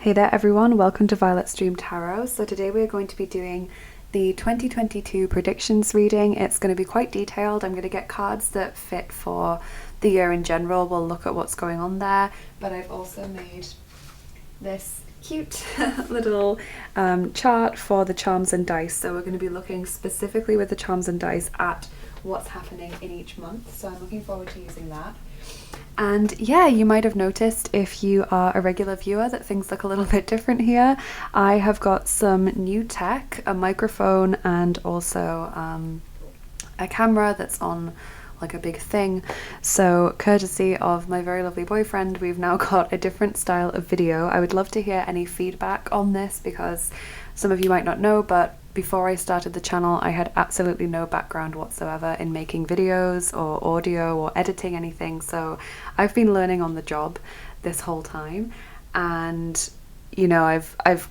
Hey there everyone, welcome to Violet's Dream Tarot. So today we're going to be doing the 2022 predictions reading. It's going to be quite detailed. I'm going to get cards that fit for the year in general. We'll look at what's going on there, but I've also made this cute little chart for the charms and dice. So we're going to be looking specifically with the charms and dice at what's happening in each month. So I'm looking forward to using that. And yeah, you might have noticed if you are a regular viewer that things look a little bit different here. I have got some new tech, a microphone, and also a camera that's on like a big thing. So courtesy of my very lovely boyfriend, we've now got a different style of video. I would love to hear any feedback on this because some of you might not know, but before I started the channel, I had absolutely no background whatsoever in making videos or audio or editing anything. So I've been learning on the job this whole time, and you know, I've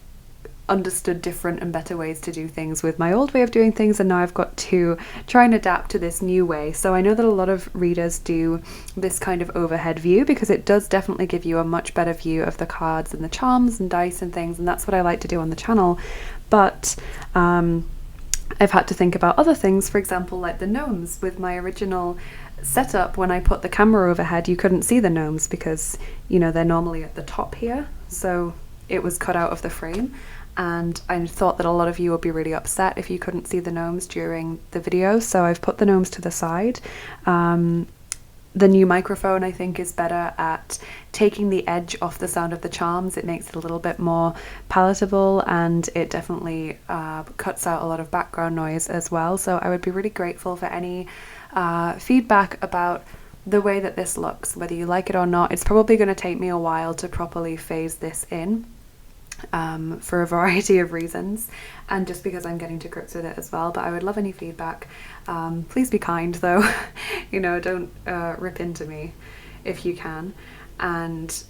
understood different and better ways to do things with my old way of doing things, and now I've got to try and adapt to this new way. So I know that a lot of readers do this kind of overhead view because it does definitely give you a much better view of the cards and the charms and dice and things, and that's what I like to do on the channel. But I've had to think about other things, for example like the gnomes. With my original setup, when I put the camera overhead, you couldn't see the gnomes because, you know, they're normally at the top here, so it was cut out of the frame. And I thought that a lot of you would be really upset if you couldn't see the gnomes during the video, so I've put the gnomes to the side. The new microphone, I think, is better at taking the edge off the sound of the charms. It makes it a little bit more palatable, and it definitely cuts out a lot of background noise as well. So I would be really grateful for any feedback about the way that this looks, whether you like it or not. It's probably going to take me a while to properly phase this in, for a variety of reasons, and just because I'm getting to grips with it as well. But I would love any feedback. Please be kind though, you know, don't rip into me if you can. And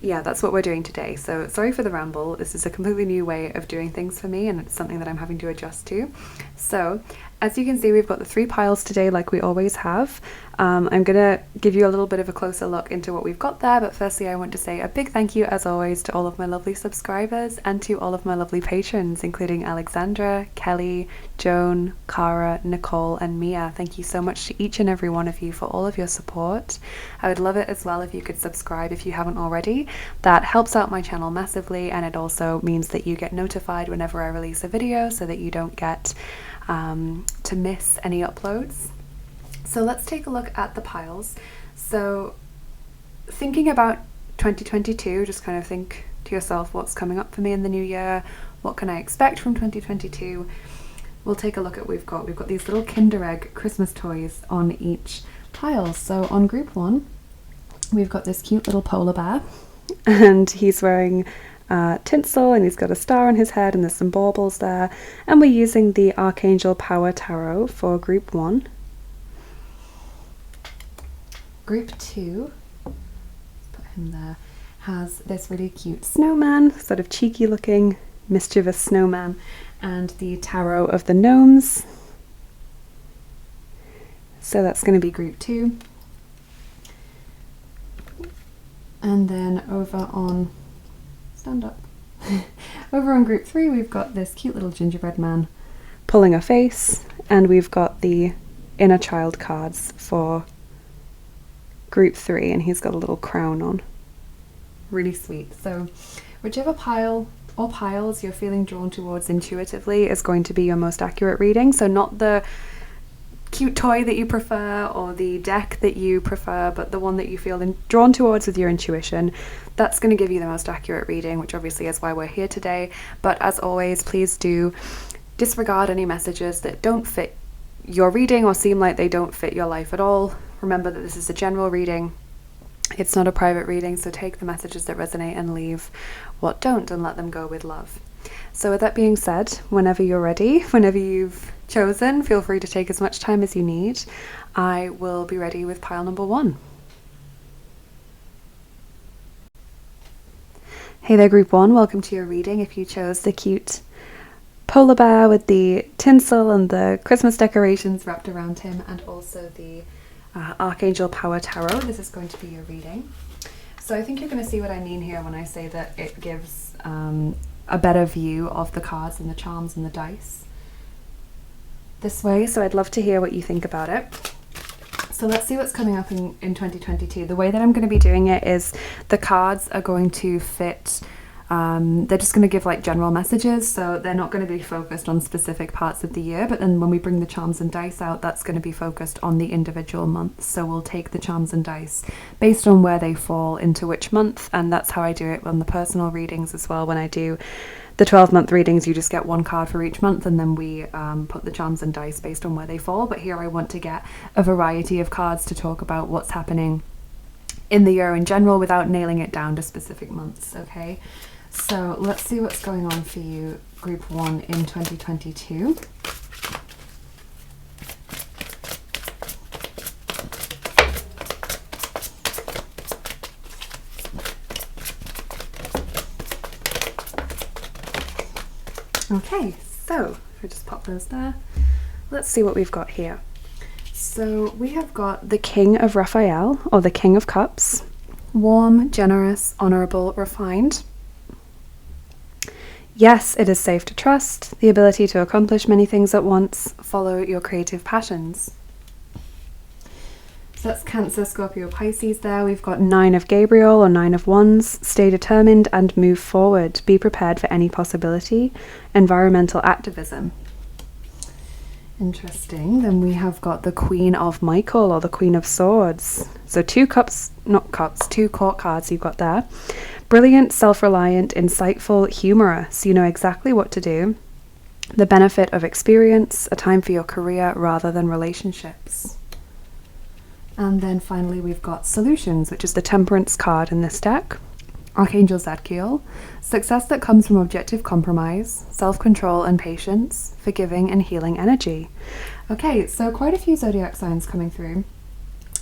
yeah, that's what we're doing today. So sorry for the ramble. This is a completely new way of doing things for me, and it's something that I'm having to adjust to. So as you can see, we've got the 3 piles today like we always have. I'm gonna give you a little bit of a closer look into what we've got there, but firstly I want to say a big thank you as always to all of my lovely subscribers and to all of my lovely patrons, including Alexandra, Kelly, Joan, Cara, Nicole and Mia. Thank you so much to each and every one of you for all of your support. I would love it as well if you could subscribe if you haven't already. That helps out my channel massively, and it also means that you get notified whenever I release a video so that you don't get to miss any uploads. So let's take a look at the piles. So thinking about 2022, just kind of think to yourself, what's coming up for me in the new year? What can I expect from 2022? We'll take a look at what we've got these little Kinder Egg Christmas toys on each pile. So on group 1, we've got this cute little polar bear, and he's wearing tinsel, and he's got a star on his head, and there's some baubles there, and we're using the Archangel Power Tarot for group 1. Group 2, put him there, has this really cute snowman, sort of cheeky looking mischievous snowman, and the Tarot of the Gnomes. So that's going to be group 2. And then over on stand up. Over on group 3, we've got this cute little gingerbread man pulling a face, and we've got the inner child cards for group 3, and he's got a little crown on. Really sweet. So whichever pile or piles you're feeling drawn towards intuitively is going to be your most accurate reading. So not the cute toy that you prefer or the deck that you prefer, but the one that you feel drawn towards with your intuition. That's going to give you the most accurate reading, which obviously is why we're here today. But as always, please do disregard any messages that don't fit your reading or seem like they don't fit your life at all. Remember that this is a general reading. It's not a private reading, so take the messages that resonate and leave what don't, and let them go with love. So with that being said, whenever you're ready, whenever you've chosen, feel free to take as much time as you need. I will be ready with pile number 1. Hey there group 1, welcome to your reading. If you chose the cute polar bear with the tinsel and the Christmas decorations wrapped around him, and also the Archangel Power Tarot, this is going to be your reading. So I think you're going to see what I mean here when I say that it gives a better view of the cards and the charms and the dice this way. So I'd love to hear what you think about it. So let's see what's coming up in 2022. The way that I'm going to be doing it is the cards are going to fit, they're just going to give like general messages, so they're not going to be focused on specific parts of the year, but then when we bring the charms and dice out, that's going to be focused on the individual months. So we'll take the charms and dice based on where they fall into which month, and that's how I do it on the personal readings as well. When I do the 12-month readings, you just get one card for each month, and then we put the charms and dice based on where they fall. But here I want to get a variety of cards to talk about what's happening in the year in general without nailing it down to specific months, okay? So let's see what's going on for you, Group 1 in 2022. Okay, so if we just pop those there, let's see what we've got here. So we have got the King of Raphael, or the King of Cups. Warm, generous, honorable, refined. Yes, it is safe to trust, the ability to accomplish many things at once, follow your creative passions. So that's Cancer, Scorpio, Pisces there. We've got 9 of Gabriel, or 9 of Wands. Stay determined and move forward. Be prepared for any possibility. Environmental activism. Interesting. Then we have got the Queen of Michael, or the Queen of Swords. So 2 cups, not cups, 2 court cards you've got there. Brilliant, self-reliant, insightful, humorous. You know exactly what to do. The benefit of experience, a time for your career rather than relationships. And then finally we've got Solutions, which is the Temperance card in this deck. Archangel Zadkiel. Success that comes from objective compromise, self-control and patience, forgiving and healing energy. Okay, so quite a few zodiac signs coming through,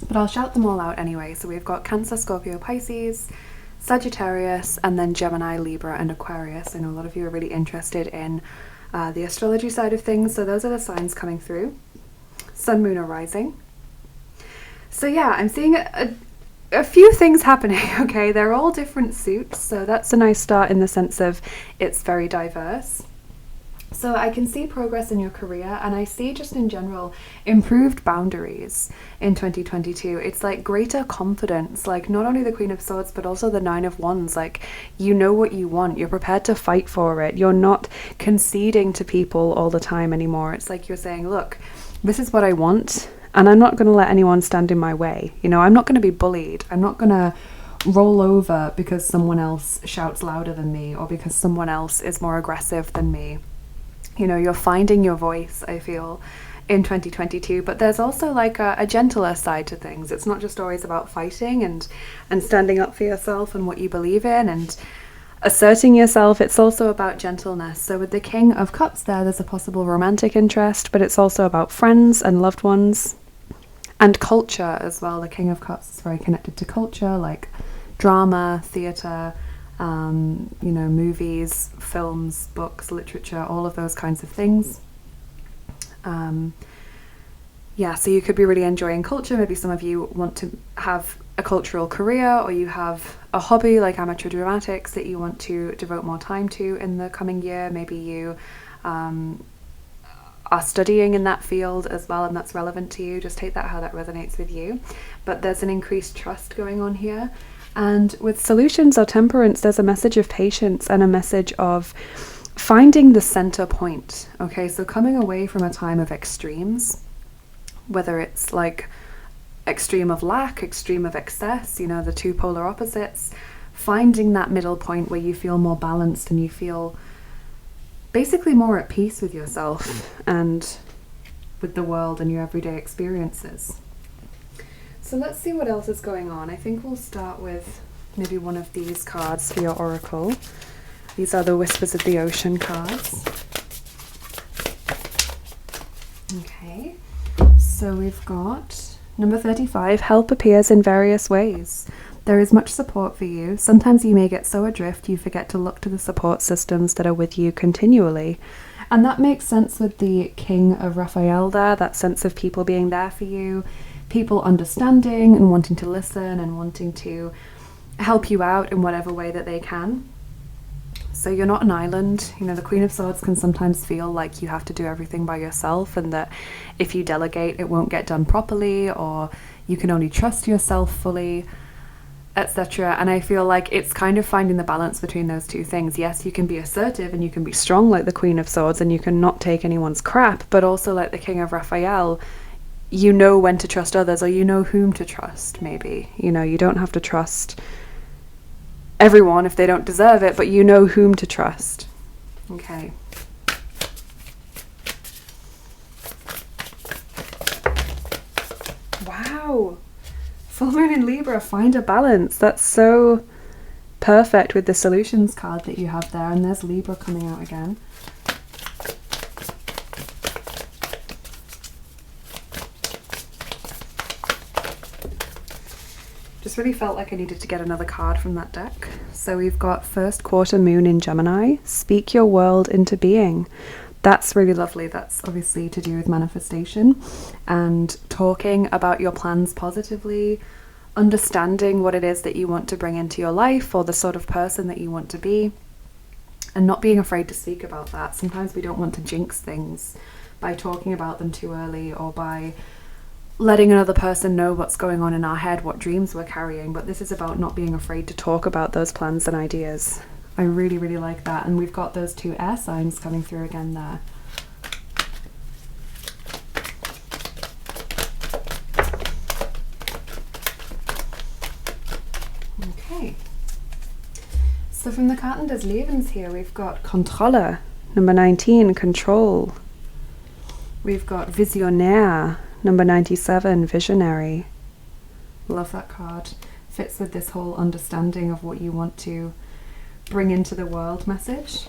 but I'll shout them all out anyway. So we've got Cancer, Scorpio, Pisces, Sagittarius, and then Gemini, Libra, and Aquarius. I know a lot of you are really interested in the astrology side of things, so those are the signs coming through. Sun, Moon, or Rising. So yeah, I'm seeing a few things happening, okay? They're all different suits, so that's a nice start in the sense of it's very diverse. So I can see progress in your career, and I see just in general improved boundaries in 2022. It's like greater confidence, like not only the Queen of Swords but also the 9 of Wands. Like, you know what you want, you're prepared to fight for it, you're not conceding to people all the time anymore. It's like you're saying, look, this is what I want, and I'm not going to let anyone stand in my way. You know, I'm not going to be bullied. I'm not going to roll over because someone else shouts louder than me or because someone else is more aggressive than me. You know, you're finding your voice, I feel, in 2022, but there's also like a gentler side to things. It's not just always about fighting and standing up for yourself and what you believe in and asserting yourself. It's also about gentleness. So with the King of Cups there's a possible romantic interest, but it's also about friends and loved ones and culture as well. The King of Cups is very connected to culture, like drama, theatre, you know, movies, films, books, literature, all of those kinds of things. Yeah, so you could be really enjoying culture. Maybe some of you want to have a cultural career, or you have a hobby like amateur dramatics that you want to devote more time to in the coming year. Maybe you are studying in that field as well, and that's relevant to you. Just take that how that resonates with you. But there's an increased trust going on here. And with Solutions or Temperance, there's a message of patience and a message of finding the center point. Okay, so coming away from a time of extremes, whether it's like extreme of lack, extreme of excess, you know, the two polar opposites, finding that middle point where you feel more balanced and you feel basically more at peace with yourself and with the world and your everyday experiences. So let's see what else is going on. I think we'll start with maybe one of these cards for your oracle. These are the Whispers of the Ocean cards. Okay, so we've got number 35, help appears in various ways. There is much support for you. Sometimes you may get so adrift you forget to look to the support systems that are with you continually. And that makes sense with the King of Raphael there, that sense of people being there for you, people understanding and wanting to listen and wanting to help you out in whatever way that they can. So you're not an island. You know, the Queen of Swords can sometimes feel like you have to do everything by yourself, and that if you delegate, it won't get done properly, or you can only trust yourself fully, etc. And I feel like it's kind of finding the balance between those two things. Yes, you can be assertive and you can be strong like the Queen of Swords, and you can not take anyone's crap, but also like the King of Raphael, you know when to trust others, or you know whom to trust, maybe. You know, you don't have to trust everyone if they don't deserve it, but you know whom to trust. Okay. Wow. Full moon in Libra, find a balance. That's so perfect with the solutions card that you have there. And there's Libra coming out again. Just really felt like I needed to get another card from that deck. So we've got first quarter moon in Gemini. Speak your world into being. That's really lovely. That's obviously to do with manifestation and talking about your plans positively, understanding what it is that you want to bring into your life or the sort of person that you want to be, and not being afraid to speak about that. Sometimes we don't want to jinx things by talking about them too early, or by letting another person know what's going on in our head, what dreams we're carrying. But this is about not being afraid to talk about those plans and ideas. I really, really like that. And we've got those two air signs coming through again there. Okay. So from the Karten des Lebens here, we've got Kontrolle, number 19, control. We've got Visionnaire, number 97, visionary. Love that card. Fits with this whole understanding of what you want to bring into the world message.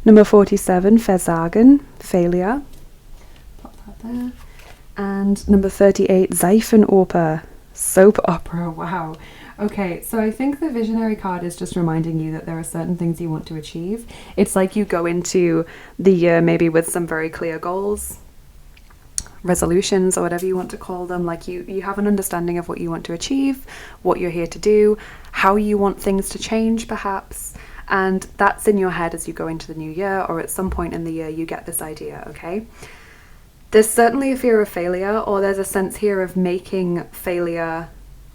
Number 47, Versagen, failure. Pop that there. And number 38, Seifenoper, soap opera. Wow. Okay, so I think the visionary card is just reminding you that there are certain things you want to achieve. It's like you go into the year maybe with some very clear goals, resolutions, or whatever you want to call them. Like you have an understanding of what you want to achieve, what you're here to do, how you want things to change perhaps, and that's in your head as you go into the new year, or at some point in the year you get this idea. Okay, there's certainly a fear of failure, or there's a sense here of making failure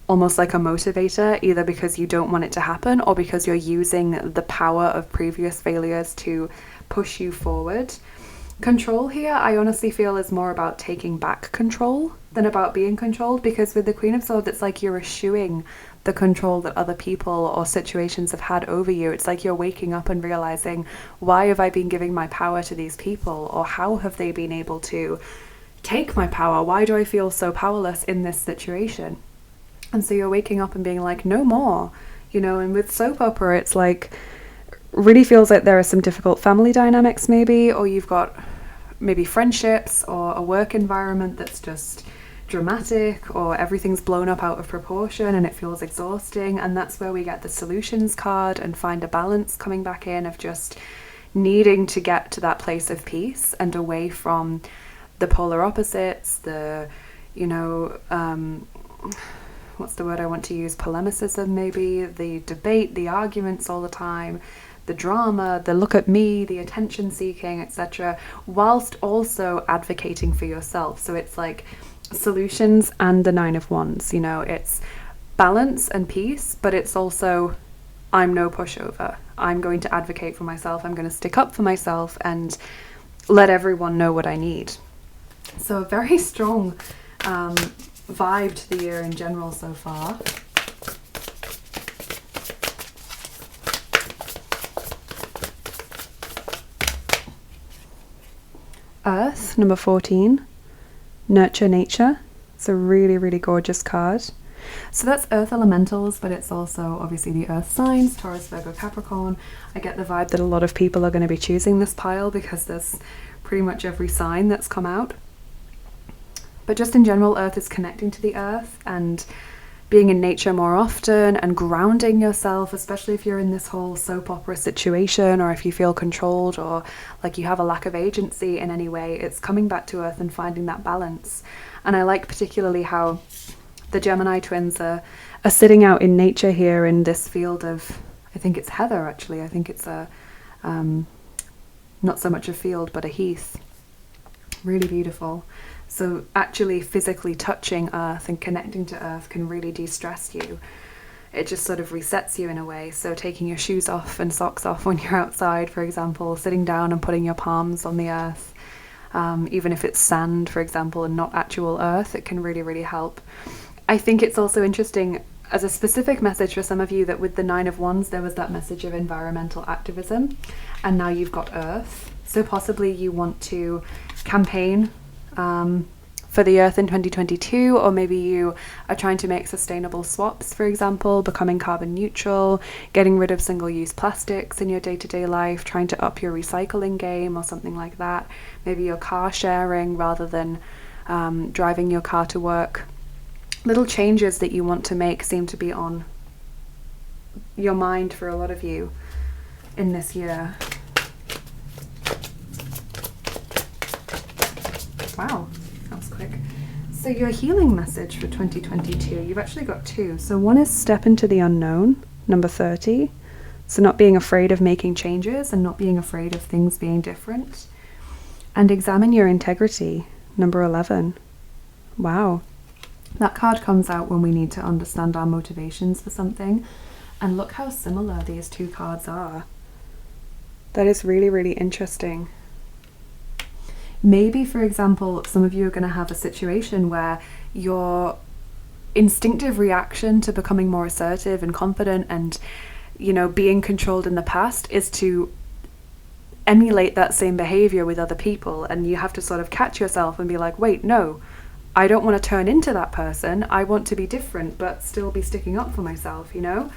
almost like a motivator, either because you don't want it to happen or because you're using the power of previous failures to push you forward. Control here, I honestly feel, is more about taking back control than about being controlled, because with the Queen of Swords, it's like you're eschewing the control that other people or situations have had over you. It's like you're waking up and realizing, why have I been giving my power to these people? Or how have they been able to take my power? Why do I feel so powerless in this situation? And so you're waking up and being like, no more, you know. And with soap opera, it's like, really feels like there are some difficult family dynamics maybe, or you've got maybe friendships or a work environment that's just dramatic, or everything's blown up out of proportion and it feels exhausting. And that's where we get the solutions card and find a balance coming back in, of just needing to get to that place of peace and away from the polar opposites, the, you know, what's the word I want to use, polemicism maybe, the debate, the arguments all the time, the drama, the look at me, the attention seeking, etc., whilst also advocating for yourself. So it's like solutions and the 9 of Wands, you know, it's balance and peace, but it's also, I'm no pushover. I'm going to advocate for myself. I'm going to stick up for myself and let everyone know what I need. So a very strong vibe to the year in general so far. Earth, number 14, nurture nature. It's a really, really gorgeous card. So that's earth elementals, but it's also obviously the earth signs, Taurus, Virgo, Capricorn. I get the vibe that a lot of people are going to be choosing this pile because there's pretty much every sign that's come out. But just in general, earth is connecting to the earth and being in nature more often and grounding yourself, especially if you're in this whole soap opera situation, or if you feel controlled or like you have a lack of agency in any way. It's coming back to earth and finding that balance. And I like particularly how the Gemini twins are are sitting out in nature here in this field of, I think it's heather actually, I think it's a, not so much a field but a heath. Really beautiful. So actually physically touching earth and connecting to earth can really de-stress you. It just sort of resets you in a way. So taking your shoes off and socks off when you're outside, for example, sitting down and putting your palms on the earth, even if it's sand, for example, and not actual earth, it can really, really help. I think it's also interesting as a specific message for some of you that with the 9 of Wands, there was that message of environmental activism, and now you've got earth. So possibly you want to campaign for the earth in 2022, or maybe you are trying to make sustainable swaps, for example, becoming carbon neutral, getting rid of single-use plastics in your day-to-day life, trying to up your recycling game or something like that. Maybe you're car sharing rather than driving your car to work. Little changes that you want to make seem to be on your mind for a lot of you in this year. Wow, that was quick. So your healing message for 2022, you've actually got 2. So one is step into the unknown, number 30. So not being afraid of making changes and not being afraid of things being different. And examine your integrity, number 11. Wow. That card comes out when we need to understand our motivations for something. And look how similar these 2 cards are. That is really, really interesting. Maybe, for example, some of you are going to have a situation where your instinctive reaction to becoming more assertive and confident and, you know, being controlled in the past is to emulate that same behavior with other people. And you have to sort of catch yourself and be like, wait, no, I don't want to turn into that person. I want to be different, but still be sticking up for myself, you know?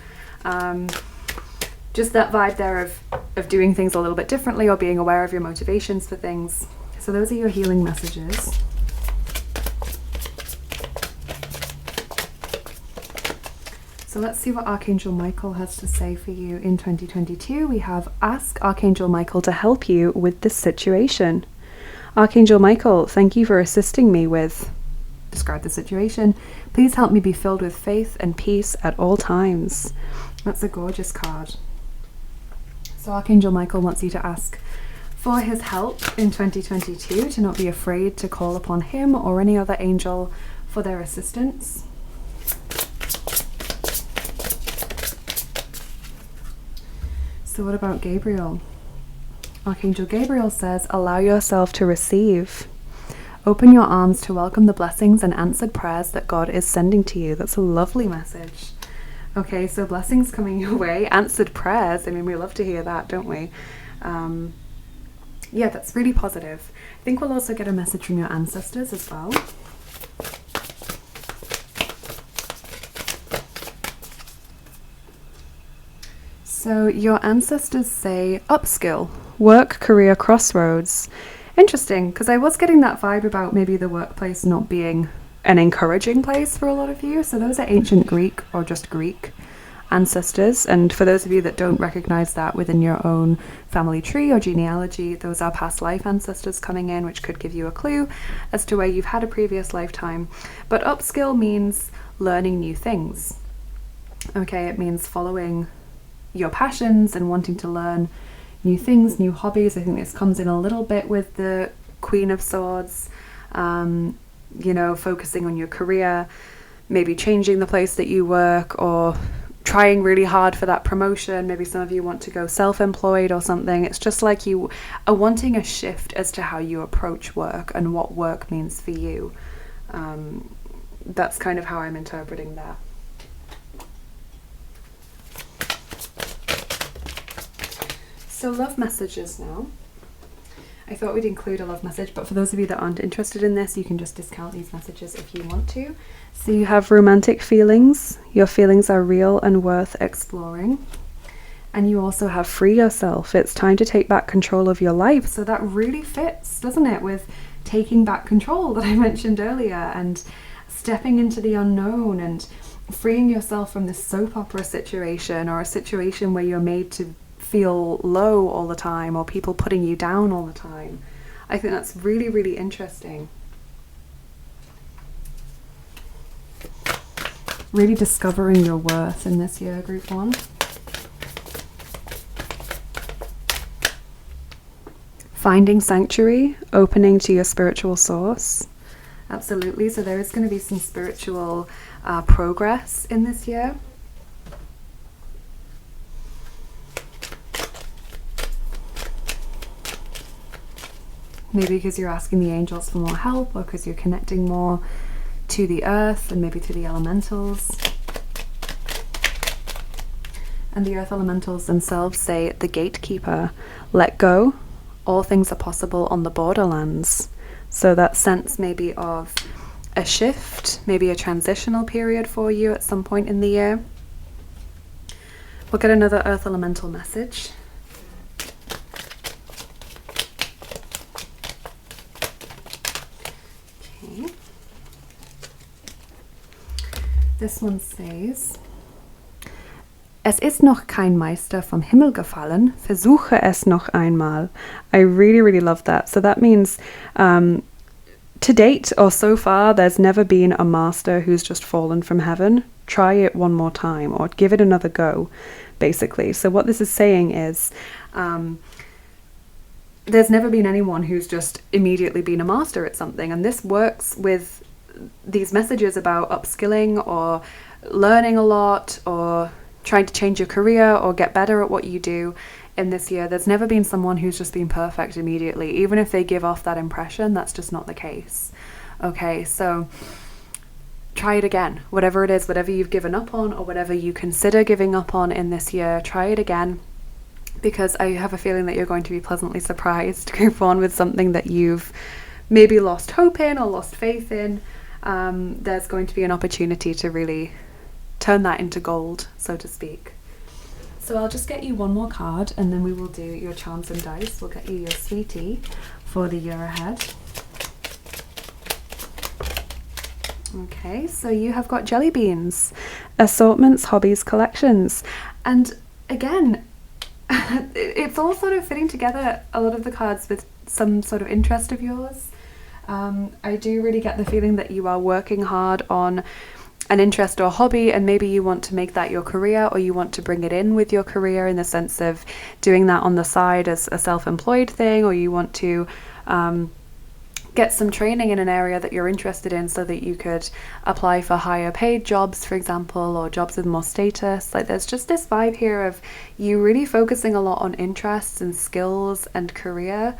Just that vibe there of doing things a little bit differently or being aware of your motivations for things. So those are your healing messages. So let's see what Archangel Michael has to say for you in 2022. We have ask Archangel Michael to help you with this situation. Archangel Michael, thank you for assisting me with, describe the situation. Please help me be filled with faith and peace at all times. That's a gorgeous card. So Archangel Michael wants you to ask for his help in 2022, to not be afraid to call upon him or any other angel for their assistance. So what about Gabriel? Archangel Gabriel says, allow yourself to receive. Open your arms to welcome the blessings and answered prayers that God is sending to you. That's a lovely message. Okay, so blessings coming your way, answered prayers. I mean, we love to hear that, don't we? Yeah, that's really positive. I think we'll also get a message from your ancestors as well. So your ancestors say upskill, work, career, crossroads. Interesting, because I was getting that vibe about maybe the workplace not being an encouraging place for a lot of you. So those are ancient Greek or just Greek ancestors, and for those of you that don't recognize that within your own family tree or genealogy, those are past life ancestors coming in, which could give you a clue as to where you've had a previous lifetime. But upskill means learning new things. Okay, it means following your passions and wanting to learn new things, new hobbies. I think this comes in a little bit with the Queen of Swords, you know, focusing on your career, maybe changing the place that you work or trying really hard for that promotion. Maybe some of you want to go self-employed or something. It's just like you are wanting a shift as to how you approach work and what work means for you. That's kind of how I'm interpreting that. So love messages now. I thought we'd include a love message, but for those of you that aren't interested in this, you can just discount these messages if you want to. So you have romantic feelings. Your feelings are real and worth exploring. And you also have free yourself. It's time to take back control of your life. So that really fits, doesn't it, with taking back control that I mentioned earlier and stepping into the unknown and freeing yourself from this soap opera situation or a situation where you're made to feel low all the time or people putting you down all the time. I think that's really, really interesting. really discovering your worth in this year, group 1. Finding sanctuary, opening to your spiritual source. Absolutely. So there is going to be some spiritual progress in this year. Maybe because you're asking the angels for more help, or because you're connecting more to the earth and maybe to the elementals. And the earth elementals themselves say, the gatekeeper, let go. All things are possible on the borderlands. So that sense maybe of a shift, maybe a transitional period for you at some point in the year. We'll get another earth elemental message. Okay. This one says, es ist noch kein Meister vom Himmel gefallen, versuche es noch einmal. I really, really love that. So that means to date or so far, there's never been a master who's just fallen from heaven. Try it one more time, or give it another go, basically. So what this is saying is there's never been anyone who's just immediately been a master at something. And this works with these messages about upskilling or learning a lot or trying to change your career or get better at what you do in this year. There's never been someone who's just been perfect immediately. Even if they give off that impression, that's just not the case. Okay, so try it again. Whatever it is, whatever you've given up on or whatever you consider giving up on in this year, try it again, because I have a feeling that you're going to be pleasantly surprised, group 1, with something that you've maybe lost hope in or lost faith in. There's going to be an opportunity to really turn that into gold, so to speak. So I'll just get you one more card and then we will do your charms and dice. We'll get you your sweetie for the year ahead. Okay, so you have got jelly beans, assortments, hobbies, collections. And again, it's all sort of fitting together, a lot of the cards, with some sort of interest of yours. I do really get the feeling that you are working hard on an interest or hobby, and maybe you want to make that your career, or you want to bring it in with your career in the sense of doing that on the side as a self-employed thing, or you want to get some training in an area that you're interested in so that you could apply for higher paid jobs, for example, or jobs with more status. Like, there's just this vibe here of you really focusing a lot on interests and skills and career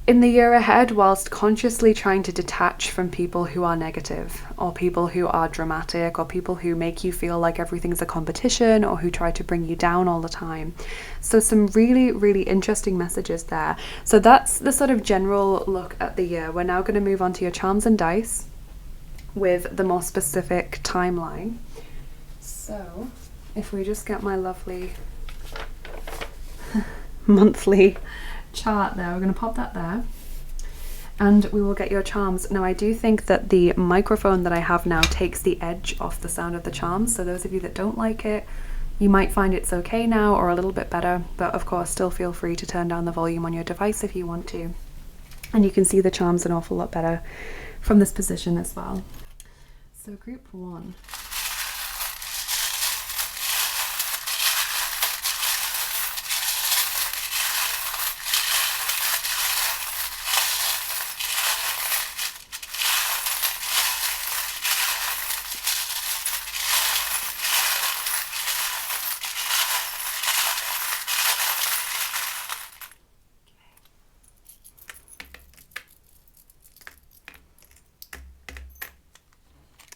in the year ahead, whilst consciously trying to detach from people who are negative, or people who are dramatic, or people who make you feel like everything's a competition, or who try to bring you down all the time. So some really, really interesting messages there. So that's the sort of general look at the year. We're now going to move on to your charms and dice with the more specific timeline. So if we just get my lovely monthly chart there, we're going to pop that there, and we will get your charms. Now, I do think that the microphone that I have now takes the edge off the sound of the charms, so those of you that don't like it, you might find it's okay now or a little bit better, but of course still feel free to turn down the volume on your device if you want to, and you can see the charms an awful lot better from this position as well. So group 1.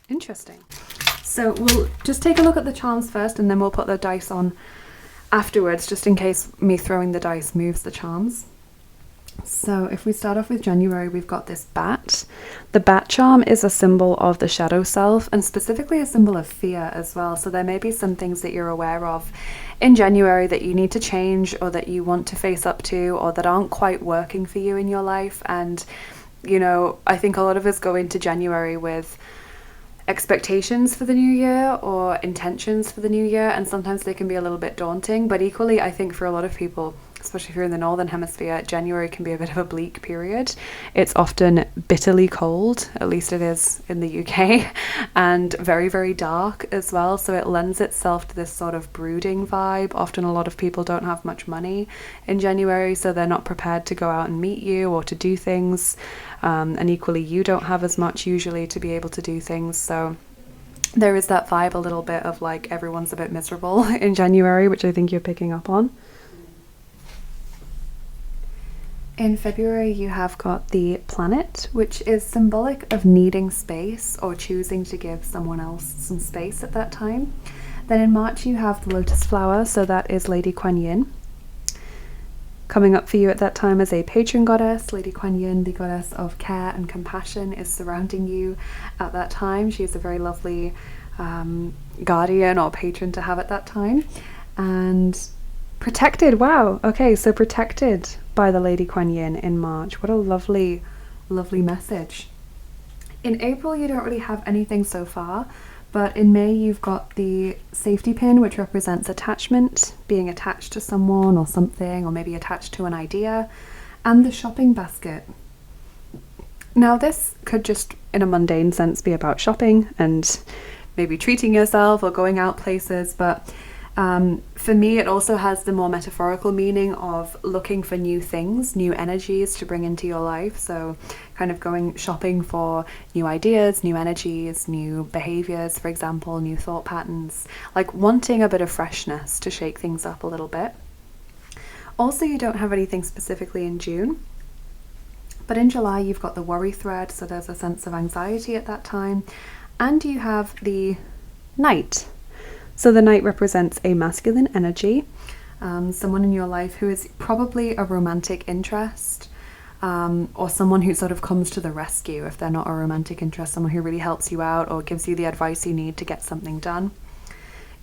Interesting. So we'll just take a look at the charms first, and then we'll put the dice on afterwards, just in case me throwing the dice moves the charms. So if we start off with January, we've got this bat. The bat charm is a symbol of the shadow self, and specifically a symbol of fear as well. So there may be some things that you're aware of in January that you need to change, or that you want to face up to, or that aren't quite working for you in your life. And, you know, I think a lot of us go into January with expectations for the new year or intentions for the new year, and sometimes they can be a little bit daunting, but equally I think for a lot of people especially if you're in the northern hemisphere, January can be a bit of a bleak period. It's often bitterly cold, at least it is in the UK, and very, very dark as well. So it lends itself to this sort of brooding vibe. Often a lot of people don't have much money in January, so they're not prepared to go out and meet you or to do things. And equally, you don't have as much usually to be able to do things. So there is that vibe a little bit of like everyone's a bit miserable in January, which I think you're picking up on. In February, you have got the planet, which is symbolic of needing space or choosing to give someone else some space at that time. Then in March, you have the lotus flower, so that is Lady Kuan Yin. Coming up for you at that time as a patron goddess, Lady Kuan Yin, the goddess of care and compassion, is surrounding you at that time. She is a very lovely guardian or patron to have at that time. And protected, wow, okay, so protected by the Lady Kuan Yin in March. What a lovely, lovely message. In April, you don't really have anything so far, but in May, you've got the safety pin, which represents attachment, being attached to someone or something, or maybe attached to an idea, and the shopping basket. Now, this could just, in a mundane sense, be about shopping and maybe treating yourself or going out places, but for me, it also has the more metaphorical meaning of looking for new things, new energies to bring into your life. So kind of going shopping for new ideas, new energies, new behaviors, for example, new thought patterns, like wanting a bit of freshness to shake things up a little bit. Also, you don't have anything specifically in June, but in July, you've got the worry thread. So there's a sense of anxiety at that time. And you have the Knight. So the Knight represents a masculine energy, someone in your life who is probably a romantic interest, or someone who sort of comes to the rescue if they're not a romantic interest, someone who really helps you out or gives you the advice you need to get something done.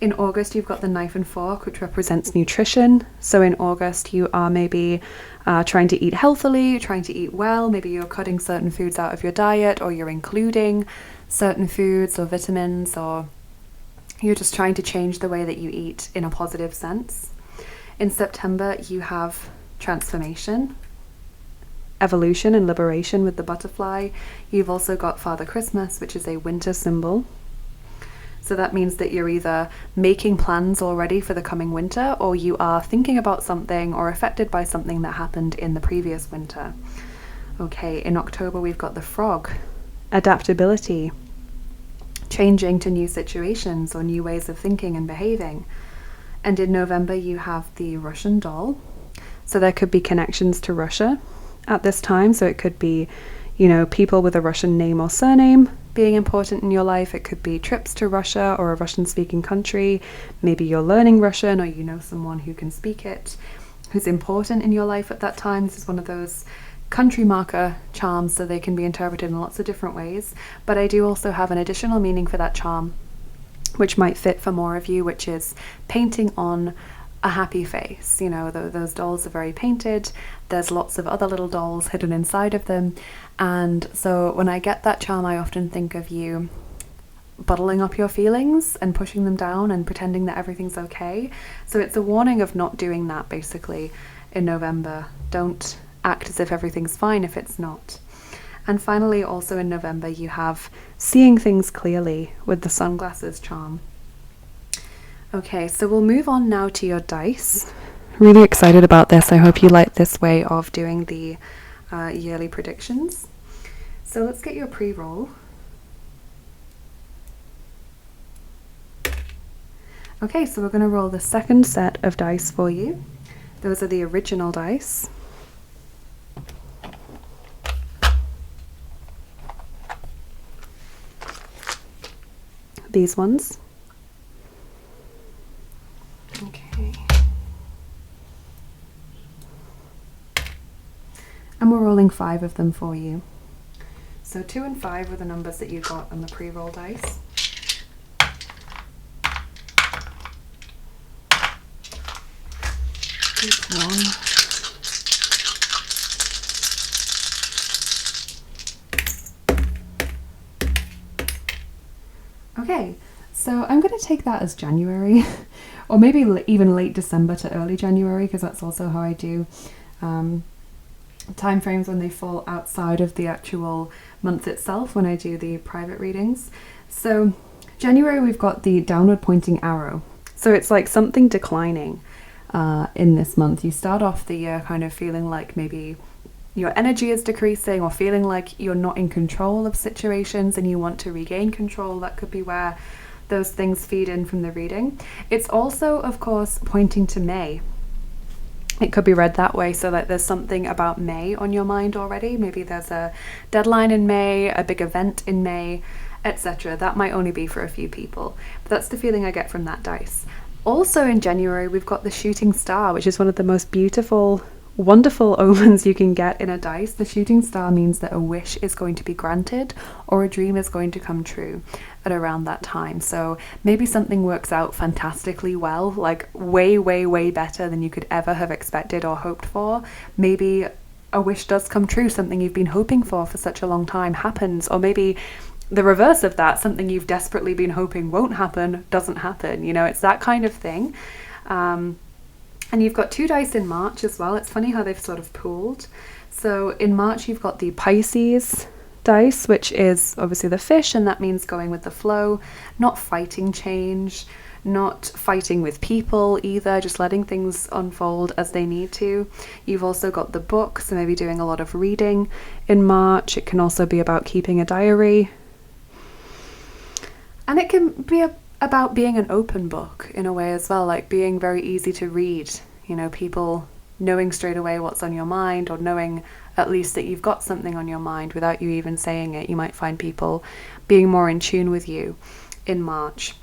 In August, you've got the Knife and Fork, which represents nutrition. So in August, you are maybe trying to eat healthily, trying to eat well. Maybe you're cutting certain foods out of your diet, or you're including certain foods or vitamins, or you're just trying to change the way that you eat in a positive sense. In September, you have transformation, evolution and liberation with the butterfly. You've also got Father Christmas, which is a winter symbol. So that means that you're either making plans already for the coming winter, or you are thinking about something or affected by something that happened in the previous winter. Okay, in October, we've got the frog, adaptability, changing to new situations or new ways of thinking and behaving. And in November, you have the Russian doll. So there could be connections to Russia at this time. So it could be, you know, people with a Russian name or surname being important in your life. It could be trips to Russia or a Russian-speaking country. Maybe you're learning Russian, or you know someone who can speak it, who's important in your life at that time. This is one of those country marker charms, so they can be interpreted in lots of different ways. But I do also have an additional meaning for that charm, which might fit for more of you, which is painting on a happy face. You know, those dolls are very painted. There's lots of other little dolls hidden inside of them. And so when I get that charm, I often think of you bottling up your feelings and pushing them down and pretending that everything's okay. So it's a warning of not doing that, basically, in November. Don't act as if everything's fine if it's not. And finally, also in November, you have seeing things clearly with the sunglasses charm. Okay, so we'll move on now to your dice. Really excited about this. I hope you like this way of doing the yearly predictions. So let's get your pre-roll. Okay, so we're going to roll the second set of dice for you. Those are the original dice. These ones. Okay. And we're rolling 5 of them for you. So 2 and 5 were the numbers that you got on the pre-roll dice. Keep one. Okay, so I'm going to take that as January. or maybe even late December to early January, because that's also how I do time frames when they fall outside of the actual month itself when I do the private readings. So January, we've got the downward pointing arrow. So it's like something declining in this month. You start off the year kind of feeling like maybe your energy is decreasing, or feeling like you're not in control of situations and you want to regain control. That could be where those things feed in from the reading. It's also, of course, pointing to May. It could be read that way, so that there's something about May on your mind already. Maybe there's a deadline in May, a big event in May, etc. That might only be for a few people, but that's the feeling I get from that dice. Also in January, we've got the shooting star, which is one of the most beautiful, wonderful omens you can get in a dice. The shooting star means that a wish is going to be granted, or a dream is going to come true at around that time. So maybe something works out fantastically well, like way, way, way better than you could ever have expected or hoped for. Maybe a wish does come true, something you've been hoping for such a long time happens, or maybe the reverse of that, something you've desperately been hoping won't happen, doesn't happen. You know, it's that kind of thing. And you've got 2 dice in March as well. It's funny how they've sort of pooled. So in March, you've got the Pisces dice, which is obviously the fish, and that means going with the flow, not fighting change, not fighting with people either, just letting things unfold as they need to. You've also got the book, so maybe doing a lot of reading in March. It can also be about keeping a diary. And it can be about being an open book in a way as well, like being very easy to read. You know, people knowing straight away what's on your mind, or knowing at least that you've got something on your mind without you even saying it. You might find people being more in tune with you in March.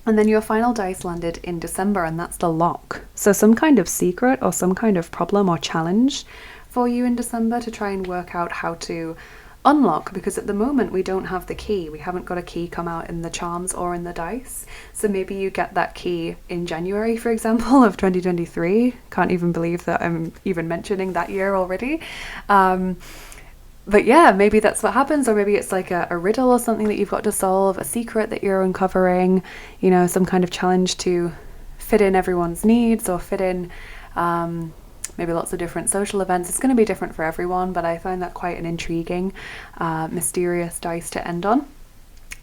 And then your final dice landed in December, and that's the lock. So some kind of secret or some kind of problem or challenge for you in December to try and work out how to unlock, because at the moment we don't have the key. We haven't got a key come out in the charms or in the dice. So maybe you get that key in January, for example, of 2023. Can't even believe that I'm even mentioning that year already. But yeah, maybe that's what happens, or maybe it's like a riddle or something that you've got to solve, a secret that you're uncovering, you know, some kind of challenge to fit in everyone's needs, or fit in maybe lots of different social events. It's going to be different for everyone, but I find that quite an intriguing, mysterious dice to end on.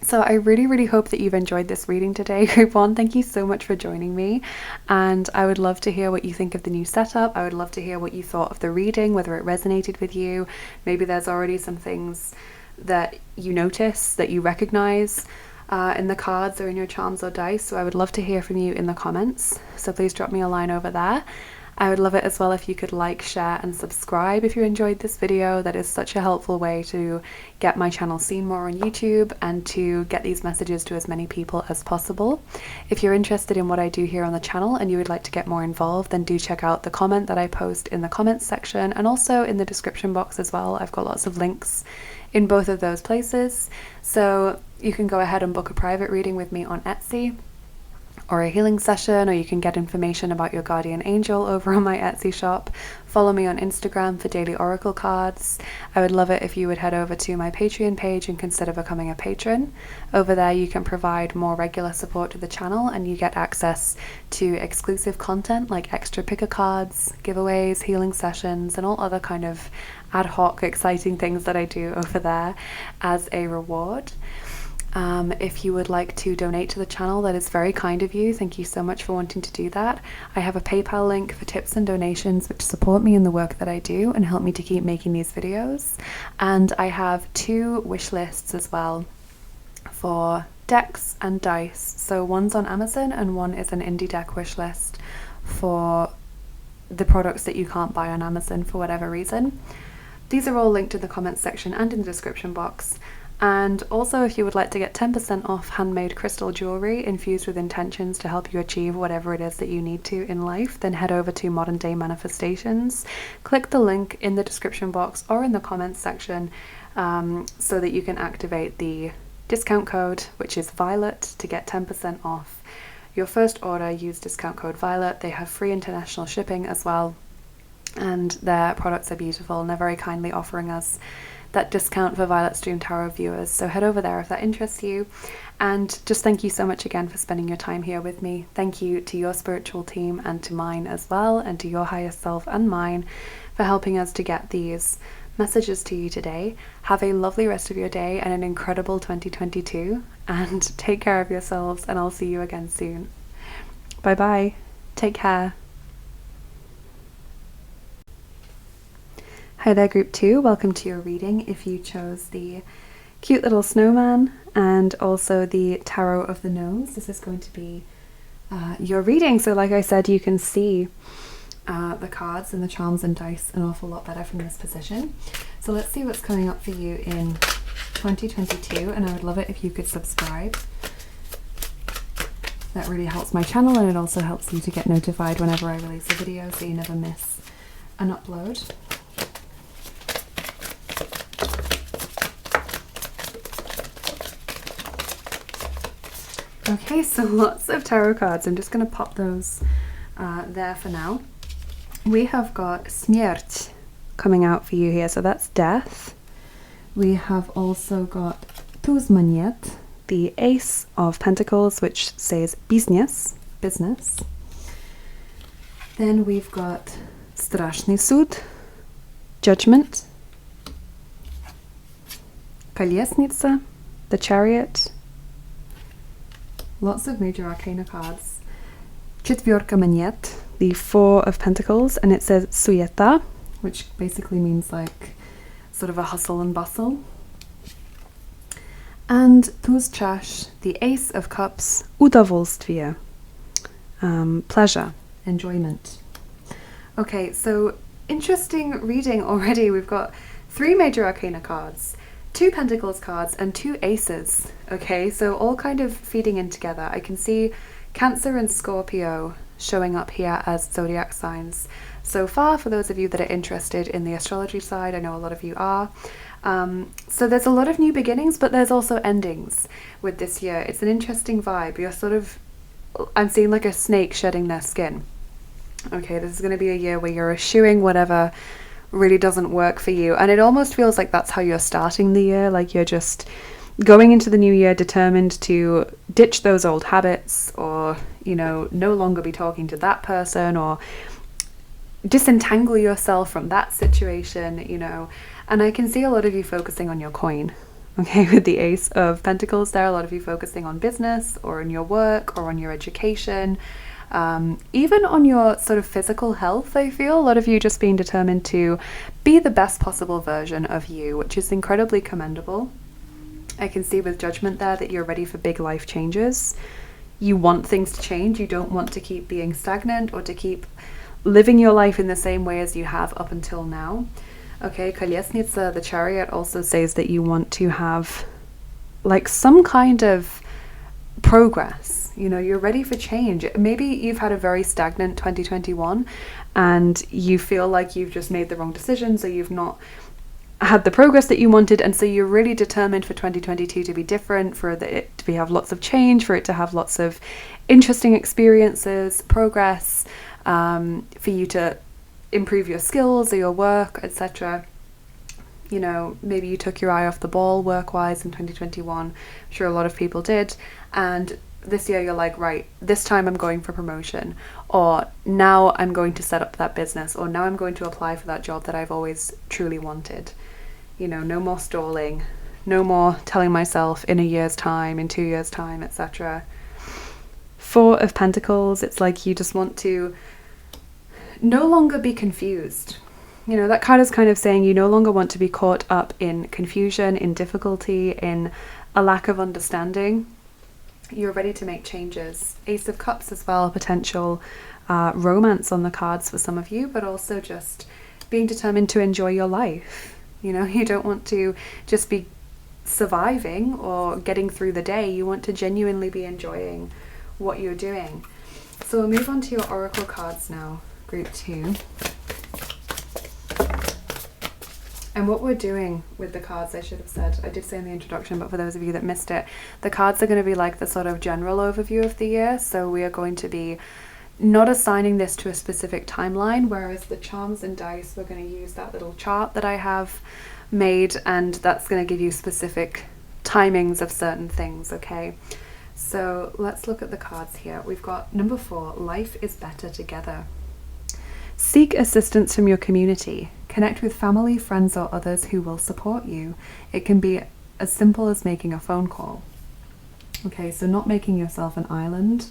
So I really, really hope that you've enjoyed this reading today, Group 1. Thank you so much for joining me, and I would love to hear what you think of the new setup. I would love to hear what you thought of the reading, whether it resonated with you. Maybe there's already some things that you notice, that you recognize in the cards or in your charms or dice. So I would love to hear from you in the comments. So please drop me a line over there. I would love it as well if you could like, share and subscribe if you enjoyed this video. That is such a helpful way to get my channel seen more on YouTube and to get these messages to as many people as possible. If you're interested in what I do here on the channel and you would like to get more involved, then do check out the comment that I post in the comments section, and also in the description box as well. I've got lots of links in both of those places. So you can go ahead and book a private reading with me on Etsy, or a healing session, or you can get information about your guardian angel over on my Etsy shop. Follow me on Instagram for daily oracle cards. I would love it if you would head over to my Patreon page and consider becoming a patron. Over there you can provide more regular support to the channel, and you get access to exclusive content like extra picker cards, giveaways, healing sessions, and all other kind of ad hoc exciting things that I do over there as a reward. If you would like to donate to the channel, that is very kind of you. Thank you so much for wanting to do that. I have a PayPal link for tips and donations which support me in the work that I do and help me to keep making these videos. And I have 2 wish lists as well for decks and dice. So one's on Amazon and one is an indie deck wish list for the products that you can't buy on Amazon for whatever reason. These are all linked in the comments section and in the description box. And also, if you would like to get 10% off handmade crystal jewelry infused with intentions to help you achieve whatever it is that you need to in life, then head over to Modern Day Manifestations. Click the link in the description box or in the comments section so that you can activate the discount code, which is Violet, to get 10% off your first order. Use discount code Violet. They have free international shipping as well, and their products are beautiful, and they're very kindly offering us that discount for Violet Stream Tarot viewers. So head over there if that interests you. And just thank you so much again for spending your time here with me. Thank you to your spiritual team and to mine as well, and to your highest self and mine for helping us to get these messages to you today. Have a lovely rest of your day and an incredible 2022, and take care of yourselves, and I'll see you again soon. Bye bye. Take care. Hi there, group 2. Welcome to your reading. If you chose the cute little snowman and also the Tarot of the Gnomes, this is going to be your reading. So like I said, you can see the cards and the charms and dice an awful lot better from this position. So let's see what's coming up for you in 2022, and I would love it if you could subscribe. That really helps my channel, and it also helps you to get notified whenever I release a video so you never miss an upload. Okay, so lots of tarot cards. I'm just going to pop those there for now. We have got Śmierć coming out for you here, so that's death. We have also got Tuż Moniet, the Ace of Pentacles, which says business. Then we've got Straszny Sąd, Judgment. Колесница, the Chariot. Lots of major arcana cards. Четверка монет, the Four of Pentacles, and it says суета, which basically means like sort of a hustle and bustle. And туз чаш, the Ace of Cups, удовольствие, pleasure, enjoyment. Okay, so interesting reading already. We've got 3 major arcana cards, 2 Pentacles cards, and 2 Aces. Okay, so all kind of feeding in together. I can see Cancer and Scorpio showing up here as zodiac signs so far, for those of you that are interested in the astrology side. I know a lot of you are. So there's a lot of new beginnings, but there's also endings with this year. It's an interesting vibe. You're sort of, I'm seeing like a snake shedding their skin. Okay, this is going to be a year where you're eschewing whatever really doesn't work for you, and it almost feels like that's how you're starting the year. Like you're just going into the new year determined to ditch those old habits, or, you know, no longer be talking to that person, or disentangle yourself from that situation, you know. And I can see a lot of you focusing on your coin. Okay, with the Ace of Pentacles there, a lot of you focusing on business, or on your work, or on your education, even on your sort of physical health. I feel a lot of you just being determined to be the best possible version of you, which is incredibly commendable. I can see with Judgment there that you're ready for big life changes. You want things to change. You don't want to keep being stagnant or to keep living your life in the same way as you have up until now. Okay, Колесница, the Chariot, also says that you want to have like some kind of progress. You know, you're ready for change. Maybe you've had a very stagnant 2021 and you feel like you've just made the wrong decisions, or you've not had the progress that you wanted, and so you're really determined for 2022 to be different, for it to have lots of change, for it to have lots of interesting experiences, progress, for you to improve your skills or your work, etc. You know, maybe you took your eye off the ball work-wise in 2021. I'm sure a lot of people did, and this year you're like, right, this time I'm going for promotion, or now I'm going to set up that business, or now I'm going to apply for that job that I've always truly wanted. You know, no more stalling, no more telling myself in a year's time, in 2 years' time, etc. Four of Pentacles, it's like you just want to no longer be confused. You know, that card is kind of saying you no longer want to be caught up in confusion, in difficulty, in a lack of understanding. You're ready to make changes. Ace of Cups as well, potential romance on the cards for some of you, but also just being determined to enjoy your life. You know, you don't want to just be surviving or getting through the day. You want to genuinely be enjoying what you're doing. So we'll move on to your oracle cards now, group 2. And what we're doing with the cards, I should have said, I did say in the introduction, but for those of you that missed it, the cards are going to be like the sort of general overview of the year. So we are going to be not assigning this to a specific timeline, whereas the charms and dice, we're going to use that little chart that I have made, and that's going to give you specific timings of certain things, okay? So let's look at the cards here. We've got number 4, life is better together. Seek assistance from your community. Connect with family, friends, or others who will support you. It can be as simple as making a phone call. Okay, so not making yourself an island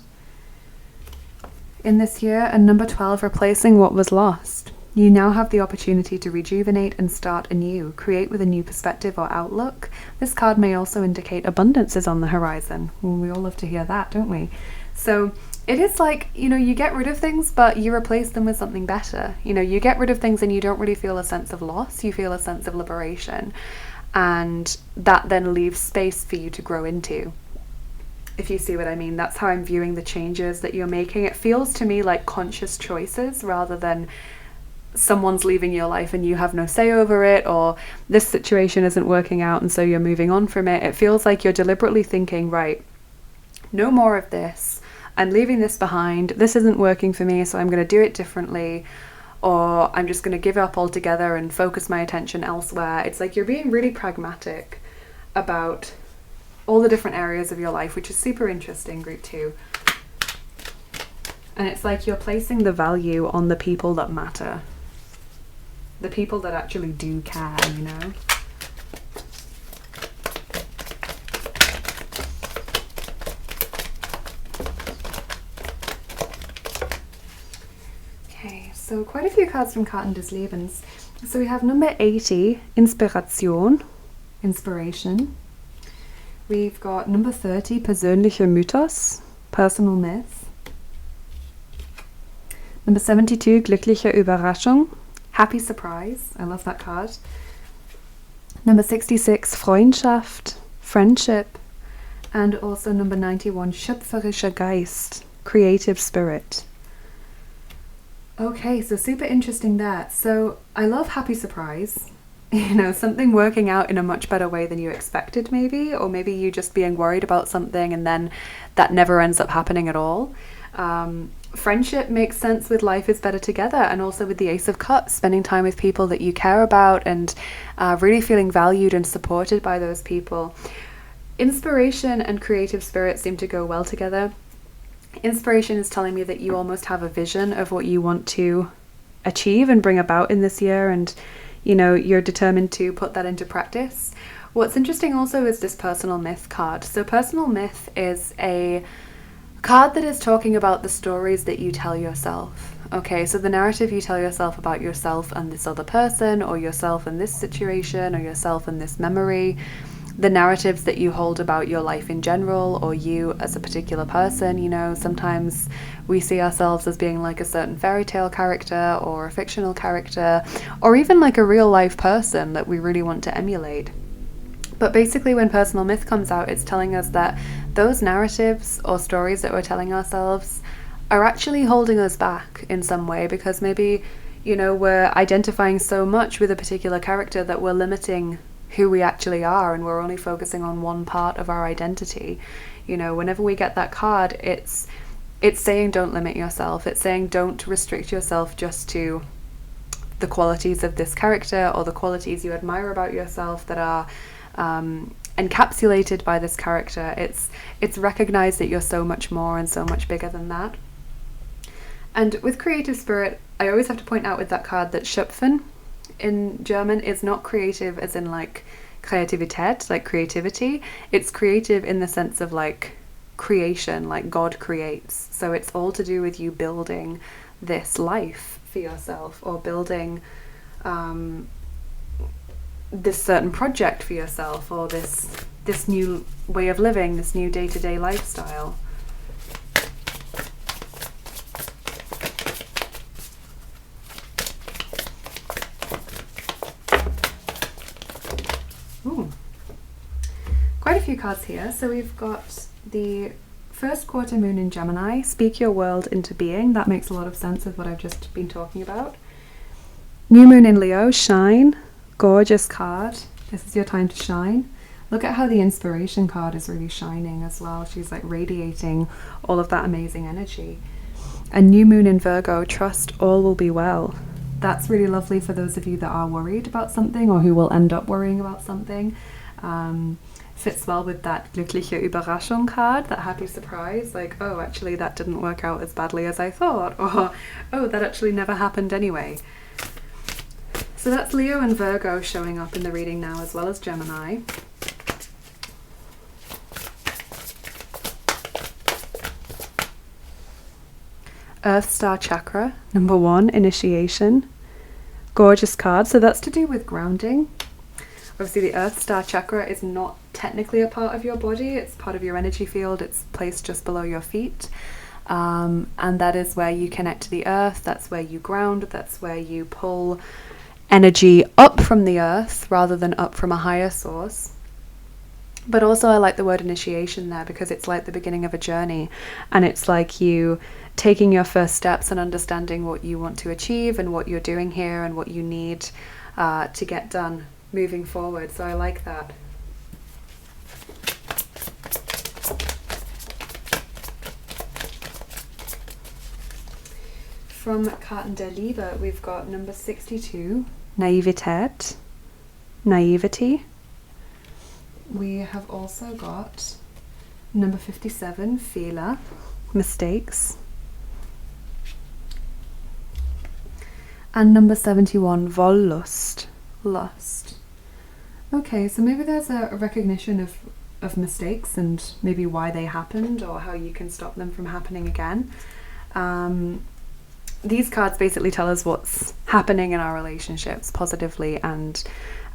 in this year. And number 12, replacing what was lost. You now have the opportunity to rejuvenate and start anew, create with a new perspective or outlook. This card may also indicate abundance is on the horizon. Well, we all love to hear that, don't we? So it is like, you know, you get rid of things, but you replace them with something better. You know, you get rid of things and you don't really feel a sense of loss, you feel a sense of liberation. And that then leaves space for you to grow into. If you see what I mean, that's how I'm viewing the changes that you're making. It feels to me like conscious choices rather than someone's leaving your life and you have no say over it, or this situation isn't working out and so you're moving on from it. It feels like you're deliberately thinking, right, no more of this. I'm leaving this behind. This isn't working for me, so I'm going to do it differently, or I'm just going to give up altogether and focus my attention elsewhere. It's like you're being really pragmatic about all the different areas of your life, which is super interesting, group 2. And it's like you're placing the value on the people that matter. The people that actually do care, you know? Okay, so quite a few cards from Karten des Lebens. So we have number 80, Inspiration, inspiration. We've got number 30, persönliche Mythos, personal myth. Number 72, glückliche Überraschung, happy surprise. I love that card. Number 66, Freundschaft, friendship. And also number 91, schöpferischer Geist, creative spirit. Okay, so super interesting there. So I love happy surprise. You know, something working out in a much better way than you expected, maybe, or maybe you just being worried about something and then that never ends up happening at all. Friendship makes sense with life is better together, and also with the Ace of Cups, spending time with people that you care about and really feeling valued and supported by those people. Inspiration and creative spirit seem to go well together. Inspiration is telling me that you almost have a vision of what you want to achieve and bring about in this year, and you know, you're determined to put that into practice. What's interesting also is this personal myth card. So personal myth is a card that is talking about the stories that you tell yourself. Okay, so the narrative you tell yourself about yourself and this other person, or yourself in this situation, or yourself in this memory, the narratives that you hold about your life in general, or you as a particular person. You know, sometimes we see ourselves as being like a certain fairy tale character or a fictional character, or even like a real life person that we really want to emulate. But basically when personal myth comes out, it's telling us that those narratives or stories that we're telling ourselves are actually holding us back in some way, because maybe, you know, we're identifying so much with a particular character that we're limiting who we actually are, and we're only focusing on one part of our identity. You know, whenever we get that card, it's saying don't limit yourself. It's saying don't restrict yourself just to the qualities of this character or the qualities you admire about yourself that are encapsulated by this character. It's recognized that you're so much more and so much bigger than that. And with creative spirit, I always have to point out with that card that schöpfen in German is not creative as in like Kreativität, like creativity. It's creative in the sense of like creation, like God creates. So it's all to do with you building this life for yourself, or building this certain project for yourself, or this new way of living, this new day-to-day lifestyle. Ooh. Quite a few cards here. So we've got the first quarter moon in Gemini, speak your world into being. That makes a lot of sense with what I've just been talking about. New moon in Leo, shine. Gorgeous card. This is your time to shine. Look at how the inspiration card is really shining as well. She's like radiating all of that amazing energy. And new moon in Virgo, trust all will be well. that's really lovely for those of you that are worried about something or who will end up worrying about something. Fits well with that glückliche Überraschung card, that happy surprise, like, oh, actually that didn't work out as badly as I thought, or oh, that actually never happened anyway. So that's Leo and Virgo showing up in the reading now, as well as Gemini. Earth Star Chakra, number 1, initiation. Gorgeous card. So that's to do with grounding. Obviously the Earth Star Chakra is not technically a part of your body, it's part of your energy field, it's placed just below your feet. And that is where you connect to the earth, that's where you ground, that's where you pull energy up from the earth rather than up from a higher source. But also I like the word initiation there, because it's like the beginning of a journey, and it's like you taking your first steps and understanding what you want to achieve and what you're doing here and what you need to get done moving forward. So I like that. From Karten der Liebe, we've got number 62, Naivität, naivety. We have also got number 57, Fehler, mistakes. And number 71, Wollust, lust. Okay, so maybe there's a recognition of mistakes and maybe why they happened or how you can stop them from happening again. These cards basically tell us what's happening in our relationships, positively and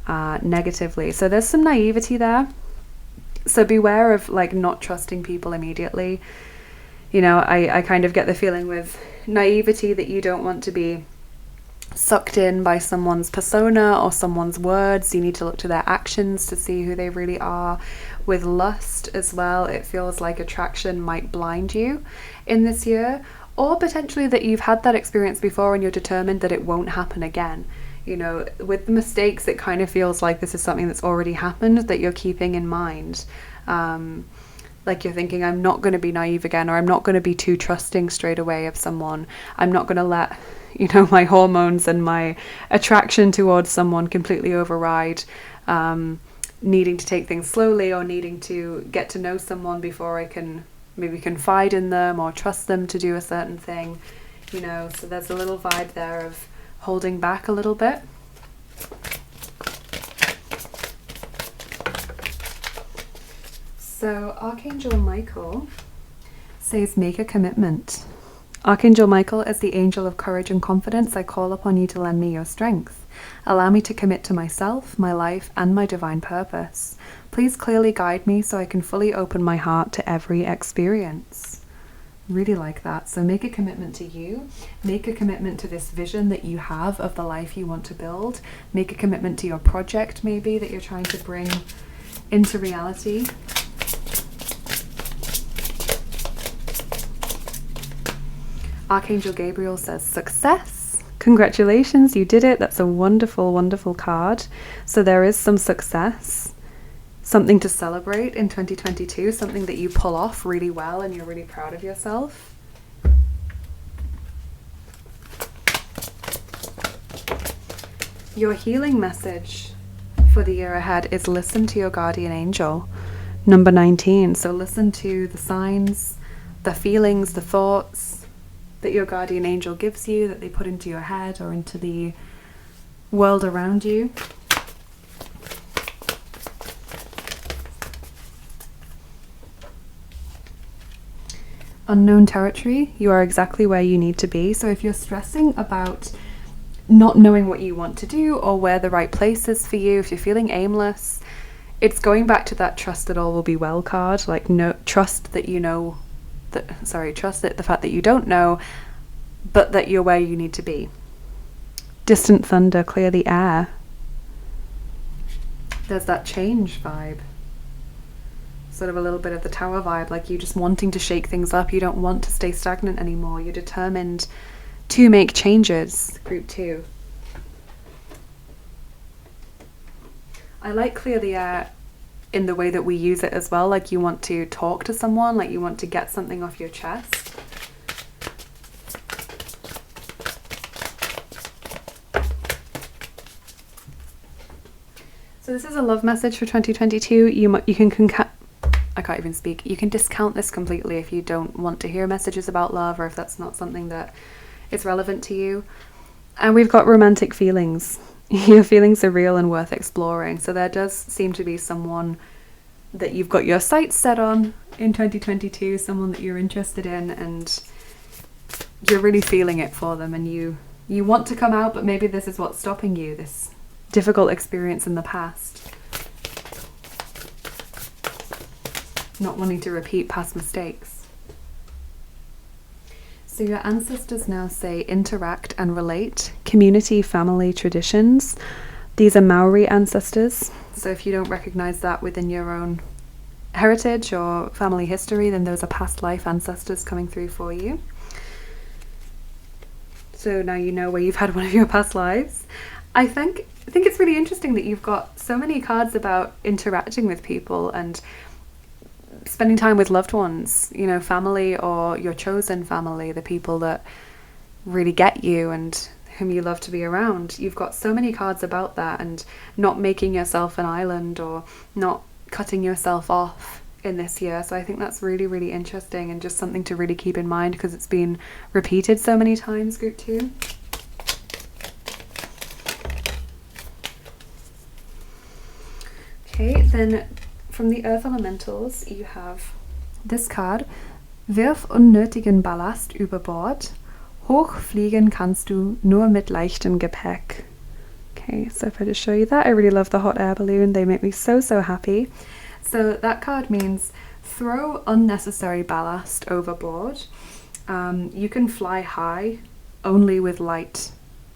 negatively. So there's some naivety there. So beware of like not trusting people immediately. You know, I kind of get the feeling with naivety that you don't want to be sucked in by someone's persona or someone's words. You need to look to their actions to see who they really are. With lust as well, it feels like attraction might blind you in this year, or potentially that you've had that experience before and you're determined that it won't happen again. You know, with mistakes, it kind of feels like this is something that's already happened that you're keeping in mind. Like you're thinking, I'm not going to be naive again, or I'm not going to be too trusting straight away of someone. I'm not going to let, you know, my hormones and my attraction towards someone completely override needing to take things slowly, or needing to get to know someone before I can maybe confide in them or trust them to do a certain thing, you know. So there's a little vibe there of holding back a little bit. So Archangel Michael says, make a commitment. Archangel Michael is the angel of courage and confidence. I call upon you to lend me your strength. Allow me to commit to myself, my life, and my divine purpose. Please clearly guide me so I can fully open my heart to every experience. Really like that. So make a commitment to you. Make a commitment to this vision that you have of the life you want to build. Make a commitment to your project, maybe, that you're trying to bring into reality. Archangel Gabriel says, success. Congratulations, you did it. That's a wonderful, wonderful card. So there is some success, something to celebrate in 2022, something that you pull off really well and you're really proud of yourself. Your healing message for the year ahead is listen to your guardian angel, number 19. So listen to the signs, the feelings, the thoughts that your guardian angel gives you, that they put into your head or into the world around you. Unknown territory, you are exactly where you need to be. So if you're stressing about not knowing what you want to do or where the right place is for you, if you're feeling aimless, it's going back to that trust that all will be well card. Like, no, trust that you know trust that the fact that you don't know, but that you're where you need to be. Distant thunder, clear the air. There's that change vibe. Sort of a little bit of the tower vibe, like you just wanting to shake things up. You don't want to stay stagnant anymore. You're determined to make changes. Group 2. I like clear the air in the way that we use it as well, like you want to talk to someone, like you want to get something off your chest. So this is a love message for 2022. You can I can't even speak. You can discount this completely if you don't want to hear messages about love, or if that's not something that is relevant to you. And we've got romantic feelings. Your feelings are real and worth exploring. So there does seem to be someone that you've got your sights set on in 2022, someone that you're interested in, and you're really feeling it for them, and you want to come out, but maybe this is what's stopping you, this difficult experience in the past. Not wanting to repeat past mistakes. So your ancestors now say interact and relate, community, family, traditions. These are Maori ancestors. So if you don't recognize that within your own heritage or family history, then those are past life ancestors coming through for you. So now you know where you've had one of your past lives. I think it's really interesting that you've got so many cards about interacting with people and spending time with loved ones, you know, family or your chosen family, the people that really get you and whom you love to be around. You've got so many cards about that, and not making yourself an island or not cutting yourself off in this year. So I think that's really, really interesting and just something to really keep in mind because it's been repeated so many times, group 2. Okay, then from the Earth Elementals, you have this card. Wirf unnötigen Ballast über Bord. Hochfliegen kannst du nur mit leichtem Gepäck. Okay, so if I just show you that, I really love the hot air balloon. They make me so, so happy. So that card means throw unnecessary ballast overboard. You can fly high only with light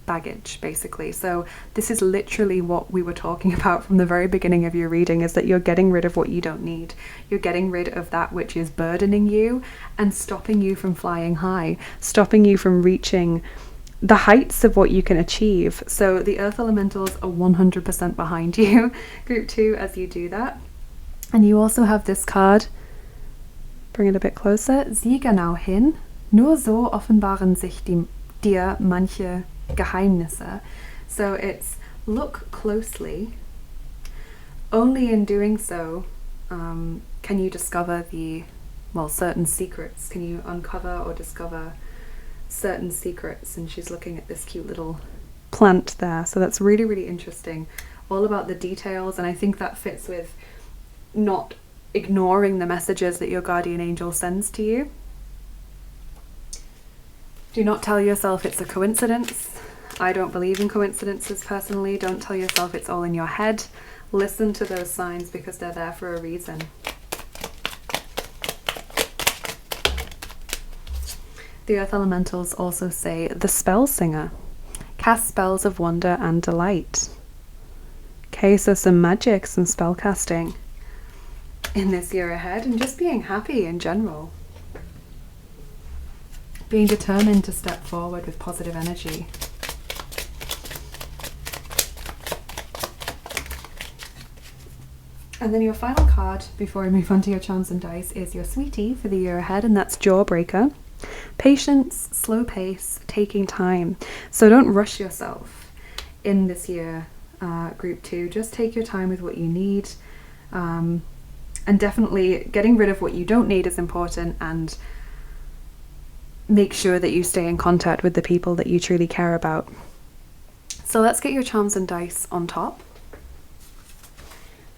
baggage, basically. So this is literally what we were talking about from the very beginning of your reading, is that you're getting rid of what you don't need. You're getting rid of that which is burdening you and stopping you from flying high, stopping you from reaching the heights of what you can achieve. So the Earth Elementals are 100% behind you, group 2, as you do that. And you also have this card, bring it a bit closer, sieh genau hin, nur so offenbaren sich dir manche Geheimnisse. So it's look closely, only in doing so can you discover certain secrets. Can you uncover or discover certain secrets? And she's looking at this cute little plant there. So that's really, really interesting. All about the details, and I think that fits with not ignoring the messages that your guardian angel sends to you. Do not tell yourself it's a coincidence. I don't believe in coincidences personally. Don't tell yourself it's all in your head. Listen to those signs because they're there for a reason. The Earth Elementals also say the spell singer. Cast spells of wonder and delight. Okay, so some magic, some spell casting in this year ahead, and just being happy in general. Being determined to step forward with positive energy. And then your final card before we move on to your charms and dice is your sweetie for the year ahead, and that's Jawbreaker. Patience, slow pace, taking time. So don't rush yourself in this year, group 2. Just take your time with what you need. And definitely getting rid of what you don't need is important, and make sure that you stay in contact with the people that you truly care about. So let's get your charms and dice on top.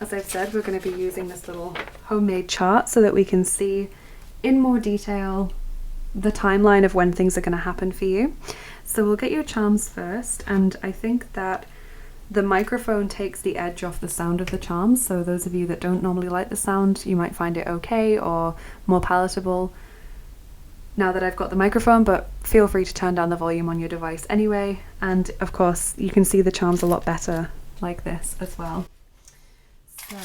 As I've said, we're going to be using this little homemade chart so that we can see in more detail the timeline of when things are going to happen for you. So we'll get your charms first, and I think that the microphone takes the edge off the sound of the charms, so those of you that don't normally like the sound, you might find it okay or more palatable now that I've got the microphone, but feel free to turn down the volume on your device anyway. And of course you can see the charms a lot better like this as well. So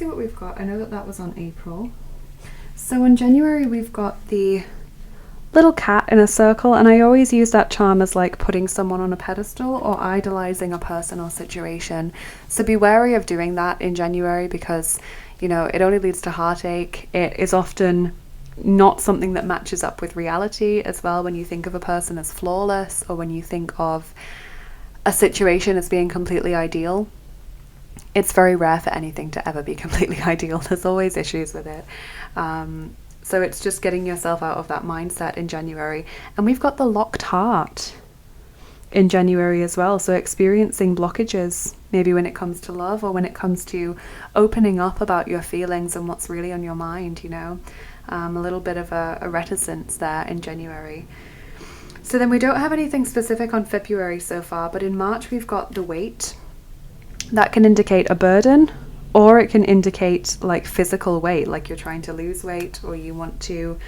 see what we've got. I know that that was on April. So in January we've got the little cat in a circle, and I always use that charm as like putting someone on a pedestal or idolizing a person or situation. So be wary of doing that in January, because you know it only leads to heartache. It is often not something that matches up with reality as well. When you think of a person as flawless, or when you think of a situation as being completely ideal, it's very rare for anything to ever be completely ideal. There's always issues with it. So it's just getting yourself out of that mindset in January. And we've got the locked heart in January as well. So experiencing blockages, maybe when it comes to love, or when it comes to opening up about your feelings and what's really on your mind, you know. A little bit of a reticence there in January. So then we don't have anything specific on February so far, but in March we've got the weight. That can indicate a burden, or it can indicate like physical weight, like you're trying to lose weight, or you want to,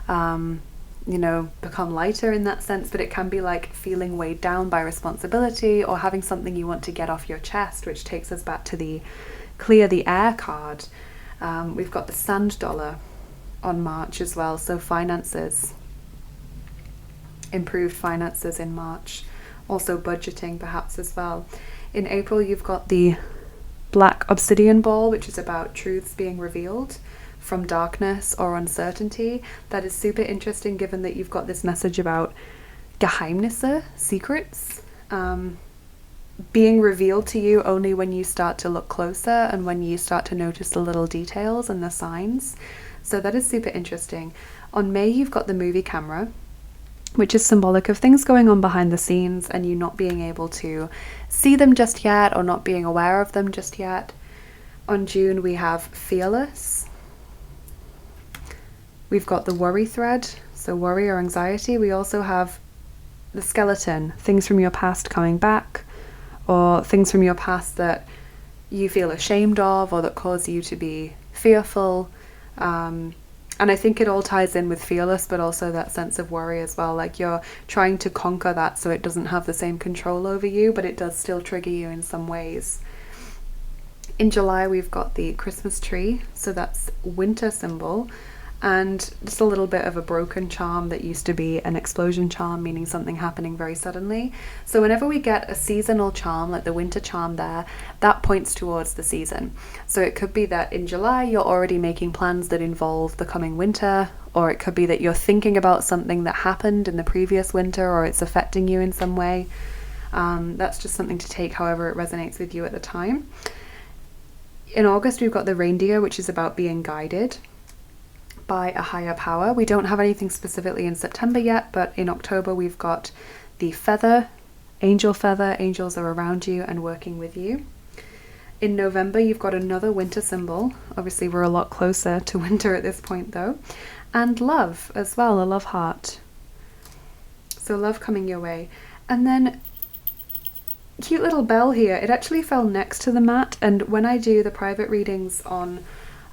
you know, become lighter in that sense. But it can be like feeling weighed down by responsibility, or having something you want to get off your chest, which takes us back to the clear the air card. We've got the sand dollar on March as well. So finances, improved finances in March. Also budgeting perhaps as well. In April you've got the black obsidian ball, which is about truths being revealed from darkness or uncertainty. That is super interesting, given that you've got this message about Geheimnisse, secrets, being revealed to you only when you start to look closer and when you start to notice the little details and the signs. So that is super interesting. On May you've got the movie camera, which is symbolic of things going on behind the scenes and you not being able to see them just yet, or not being aware of them just yet. On June we have fearless. We've got the worry thread, so worry or anxiety. We also have the skeleton, things from your past coming back, or things from your past that you feel ashamed of, or that cause you to be fearful. And I think it all ties in with fearless, but also that sense of worry as well. Like you're trying to conquer that so it doesn't have the same control over you, but it does still trigger you in some ways. In July, we've got the Christmas tree. So that's winter symbol, and just a little bit of a broken charm that used to be an explosion charm, meaning something happening very suddenly. So whenever we get a seasonal charm, like the winter charm there, that points towards the season. So it could be that in July you're already making plans that involve the coming winter, or it could be that you're thinking about something that happened in the previous winter, or it's affecting you in some way. That's just something to take however it resonates with you at the time. In August we've got the reindeer, which is about being guided by a higher power. We don't have anything specifically in September yet, but in October we've got the feather, angels are around you and working with you. In November you've got another winter symbol. Obviously we're a lot closer to winter at this point though. And love as well, a love heart. So love coming your way. And then cute little bell here. It actually fell next to the mat, and when I do the private readings on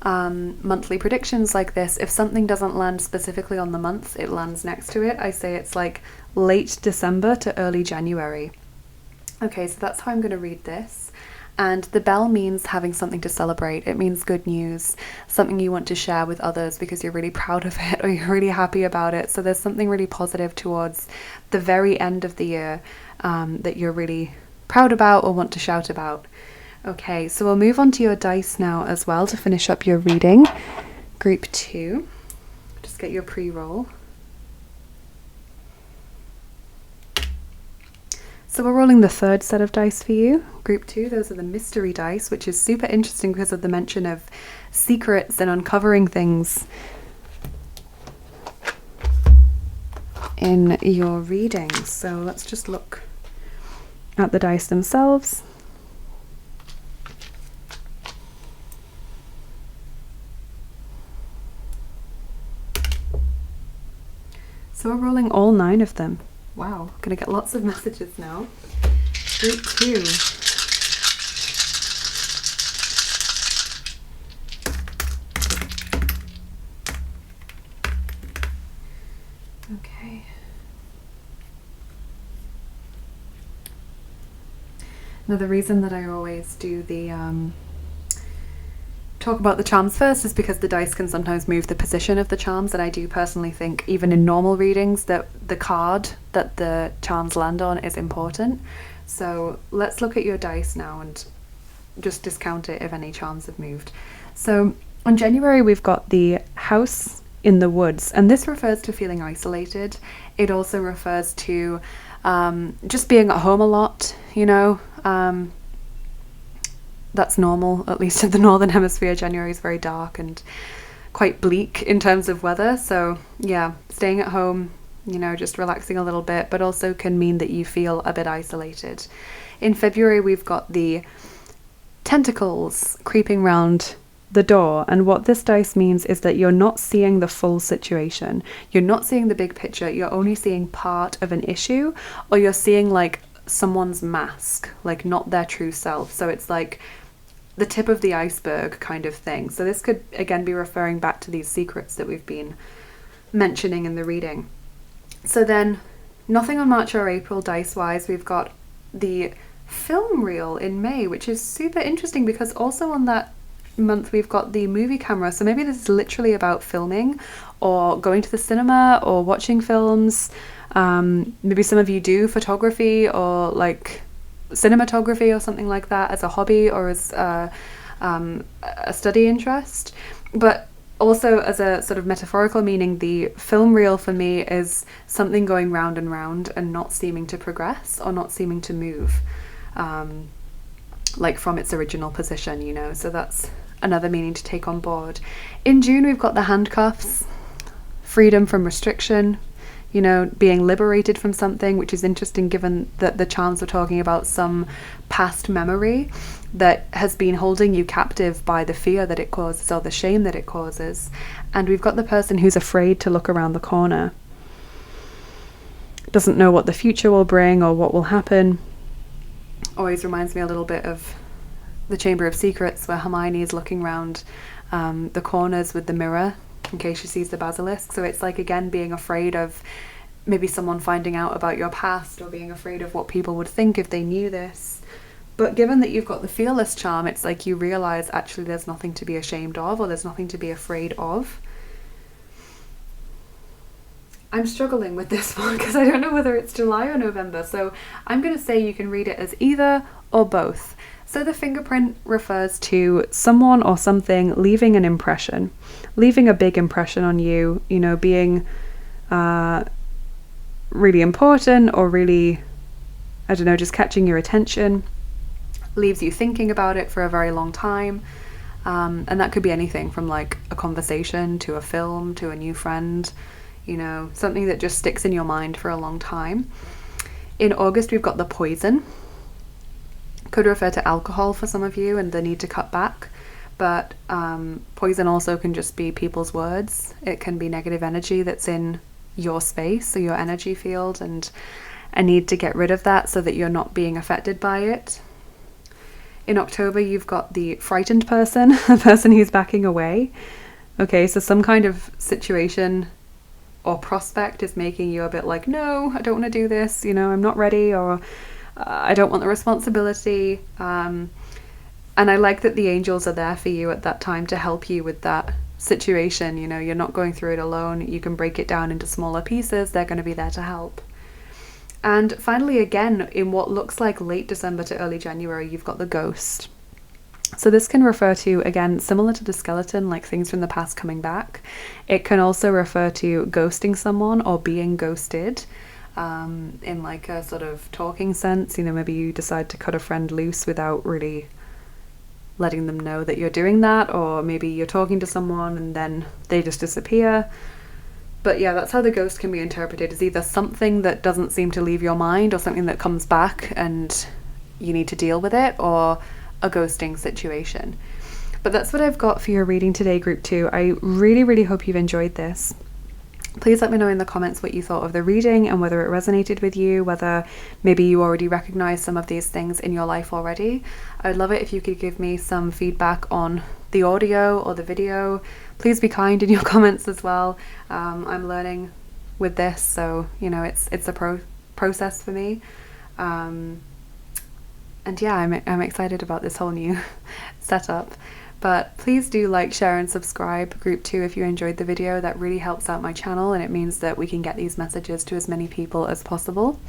monthly predictions like this, if something doesn't land specifically on the month, it lands next to it. I say it's like late December to early January. Okay, so that's how I'm going to read this. And the bell means having something to celebrate. It means good news, something you want to share with others because you're really proud of it or you're really happy about it. So there's something really positive towards the very end of the year that you're really proud about or want to shout about. Okay, so we'll move on to your dice now as well to finish up your reading. Group 2. Just get your pre-roll. So we're rolling the third set of dice for you. Group 2, those are the mystery dice, which is super interesting because of the mention of secrets and uncovering things in your reading. So let's just look at the dice themselves. So we're rolling all 9 of them. Wow, gonna get lots of messages now. Group 2. Okay. Now the reason that I always do the talk about the charms first is because the dice can sometimes move the position of the charms, and I do personally think even in normal readings that the card that the charms land on is important. So let's look at your dice now and just discount it if any charms have moved. So on January we've got the house in the woods, and this refers to feeling isolated. It also refers to just being at home a lot, you know. That's normal, at least in the northern hemisphere. January is very dark and quite bleak in terms of weather, so yeah, staying at home, you know, just relaxing a little bit, but also can mean that you feel a bit isolated. In February we've got the tentacles creeping round the door, and what this dice means is that you're not seeing the full situation. You're not seeing the big picture, you're only seeing part of an issue, or you're seeing like someone's mask, like not their true self. So it's like the tip of the iceberg kind of thing. So this could again be referring back to these secrets that we've been mentioning in the reading. So then nothing on March or April dice wise. We've got the film reel in May, which is super interesting because also on that month we've got the movie camera. So maybe this is literally about filming or going to the cinema or watching films. Maybe some of you do photography or like cinematography or something like that as a hobby or as a study interest. But also as a sort of metaphorical meaning, the film reel for me is something going round and round and not seeming to progress or not seeming to move like from its original position, you know. So that's another meaning to take on board. In June we've got the handcuffs, freedom from restriction, you know, being liberated from something, which is interesting given that the charms were talking about some past memory that has been holding you captive by the fear that it causes or the shame that it causes. And we've got the person who's afraid to look around the corner, doesn't know what the future will bring or what will happen. Always reminds me a little bit of the Chamber of Secrets, where Hermione is looking around the corners with the mirror in case she sees the basilisk. So it's like, again, being afraid of maybe someone finding out about your past or being afraid of what people would think if they knew this. But given that you've got the fearless charm, it's like you realize actually there's nothing to be ashamed of or there's nothing to be afraid of. I'm struggling with this one because I don't know whether it's July or November, so I'm going to say you can read it as either or both. So the fingerprint refers to someone or something leaving an impression, leaving a big impression on you, you know, being really important or really, I don't know, just catching your attention, leaves you thinking about it for a very long time. And that could be anything from like a conversation to a film to a new friend, you know, something that just sticks in your mind for a long time. In August, we've got the poison. Could refer to alcohol for some of you and the need to cut back, but poison also can just be people's words. It can be negative energy that's in your space or your energy field, and a need to get rid of that so that you're not being affected by it. In October, you've got the frightened person, a person who's backing away. Okay, so some kind of situation or prospect is making you a bit like, no, I don't want to do this, you know, I'm not ready, or I don't want the responsibility. And I like that the angels are there for you at that time to help you with that situation. You know, you're not going through it alone. You can break it down into smaller pieces. They're going to be there to help. And finally, again, in what looks like late December to early January, you've got the ghost. So this can refer to, again, similar to the skeleton, like things from the past coming back. It can also refer to ghosting someone or being ghosted. In like a sort of talking sense, you know, maybe you decide to cut a friend loose without really letting them know that you're doing that, or maybe you're talking to someone and then they just disappear. But yeah, that's how the ghost can be interpreted, as either something that doesn't seem to leave your mind or something that comes back and you need to deal with it, or a ghosting situation. But that's what I've got for your reading today, group 2. I really hope you've enjoyed this. Please let me know in the comments what you thought of the reading and whether it resonated with you, whether maybe you already recognize some of these things in your life already. I'd love it if you could give me some feedback on the audio or the video. Please be kind in your comments as well. I'm learning with this, so you know, it's a process for me. And yeah, I'm excited about this whole new setup. But please do like, share and subscribe group 2 if you enjoyed the video. That really helps out my channel, and it means that we can get these messages to as many people as possible.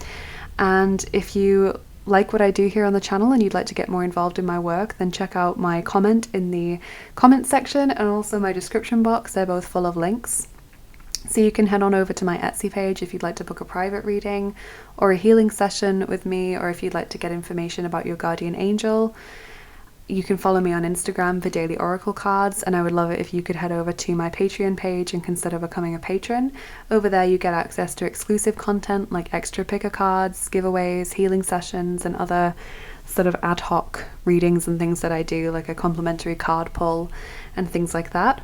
And if you like what I do here on the channel and you'd like to get more involved in my work, then check out my comment in the comment section and also my description box. They're both full of links. So you can head on over to my Etsy page if you'd like to book a private reading or a healing session with me, or if you'd like to get information about your guardian angel. You can follow me on Instagram for daily oracle cards, and I would love it if you could head over to my Patreon page and consider becoming a patron. Over there you get access to exclusive content like extra picker cards, giveaways, healing sessions, and other sort of ad hoc readings and things that I do, like a complimentary card pull and things like that.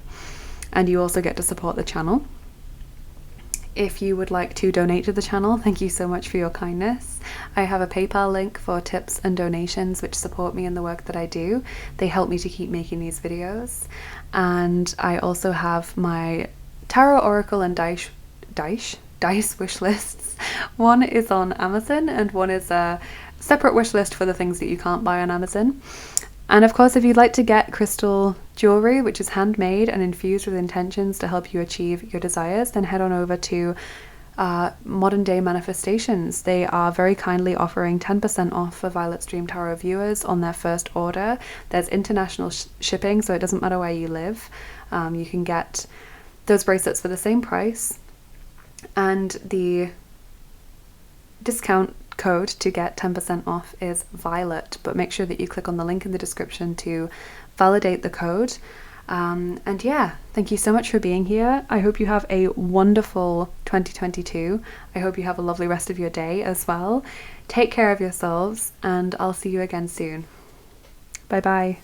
And you also get to support the channel. If you would like to donate to the channel, thank you so much for your kindness. I have a PayPal link for tips and donations which support me in the work that I do. They help me to keep making these videos. And I also have my Tarot, Oracle and Dice wish lists. One is on Amazon and one is a separate wish list for the things that you can't buy on Amazon. And of course, if you'd like to get crystal jewelry, which is handmade and infused with intentions to help you achieve your desires, then head on over to Modern Day Manifestations. They are very kindly offering 10% off for Violet's Dream Tarot viewers on their first order. There's international shipping, so it doesn't matter where you live. You can get those bracelets for the same price. And the discount code to get 10% off is Violet, but make sure that you click on the link in the description to validate the code. And yeah, thank you so much for being here. I hope you have a wonderful 2022. I hope you have a lovely rest of your day as well. Take care of yourselves, and I'll see you again soon. Bye bye.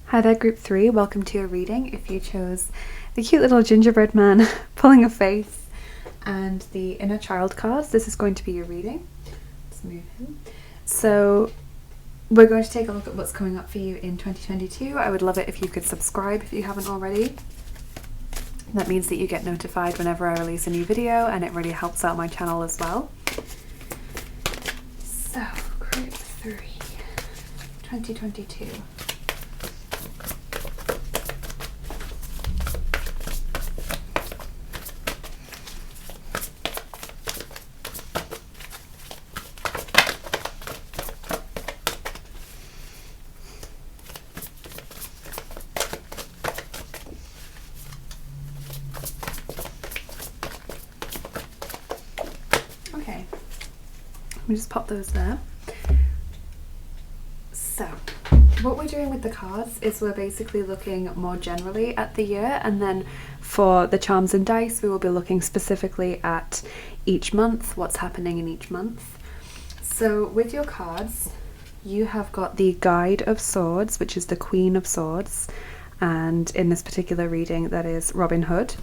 Hi there, group 3. Welcome to your reading. If you chose the cute little gingerbread man pulling a face and the inner child cards, this is going to be your reading. Let's move him. So we're going to take a look at what's coming up for you in 2022. I would love it if you could subscribe if you haven't already. That means that you get notified whenever I release a new video, and it really helps out my channel as well. So, group 3, 2022. Okay, let me just pop those there. So, what we're doing with the cards is we're basically looking more generally at the year, and then for the charms and dice we will be looking specifically at each month, what's happening in each month. So with your cards, you have got the Guide of Swords, which is the Queen of Swords, and in this particular reading that is Robin Hood.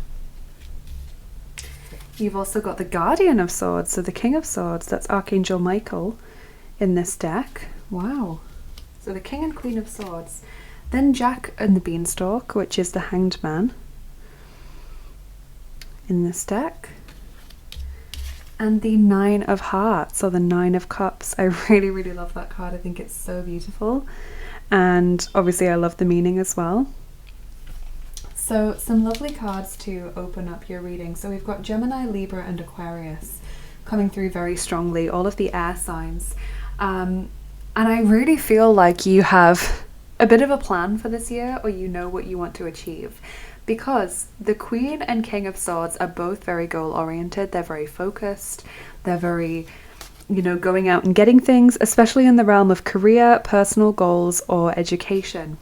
You've also got the Guardian of Swords, so the King of Swords, that's Archangel Michael in this deck. Wow. So the King and Queen of Swords. Then Jack and the Beanstalk, which is the Hanged Man in this deck. And the Nine of Hearts, or the Nine of Cups. I really, really love that card. I think it's so beautiful. And obviously I love the meaning as well. So some lovely cards to open up your reading. So we've got Gemini, Libra and Aquarius coming through very strongly, all of the air signs. And I really feel like you have a bit of a plan for this year, or you know what you want to achieve, because the Queen and King of Swords are both very goal oriented. They're very focused. They're very, you know, going out and getting things, especially in the realm of career, personal goals or education.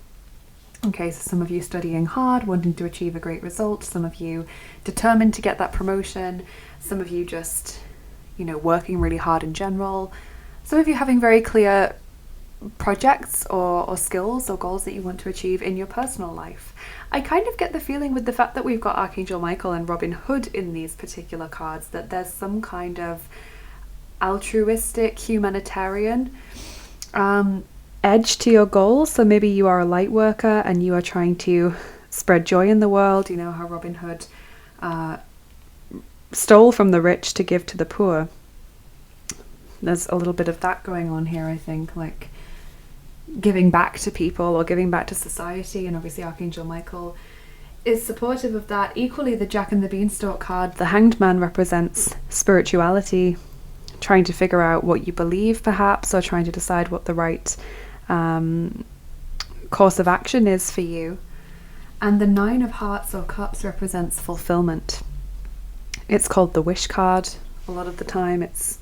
Okay, so some of you studying hard, wanting to achieve a great result, some of you determined to get that promotion, some of you just, you know, working really hard in general, some of you having very clear projects or skills or goals that you want to achieve in your personal life. I kind of get the feeling with the fact that we've got Archangel Michael and Robin Hood in these particular cards that there's some kind of altruistic, humanitarian edge to your goals. So maybe you are a light worker and you are trying to spread joy in the world. You know how Robin Hood stole from the rich to give to the poor. There's a little bit of that going on here, I think. Like, giving back to people or giving back to society, and obviously Archangel Michael is supportive of that. Equally, the Jack and the Beanstalk card, the Hanged Man, represents spirituality, trying to figure out what you believe perhaps, or trying to decide what the right course of action is for you. And the Nine of Hearts or Cups represents fulfillment. It's called the Wish card. A lot of the time it's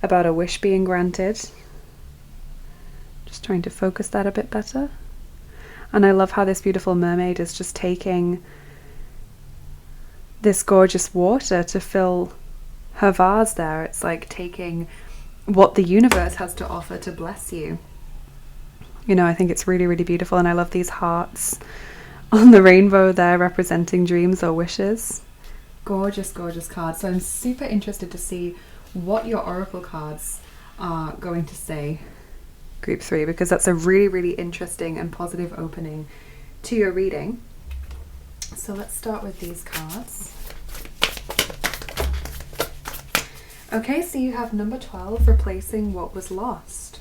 about a wish being granted. Just trying to focus that a bit better. And I love how this beautiful mermaid is just taking this gorgeous water to fill her vase there. It's like taking what the universe has to offer to bless you. You know, I think it's really, really beautiful. And I love these hearts on the rainbow there representing dreams or wishes. Gorgeous, gorgeous card. So I'm super interested to see what your oracle cards are going to say, group 3, because that's a really, really interesting and positive opening to your reading. So let's start with these cards. Okay, so you have number 12, replacing what was lost.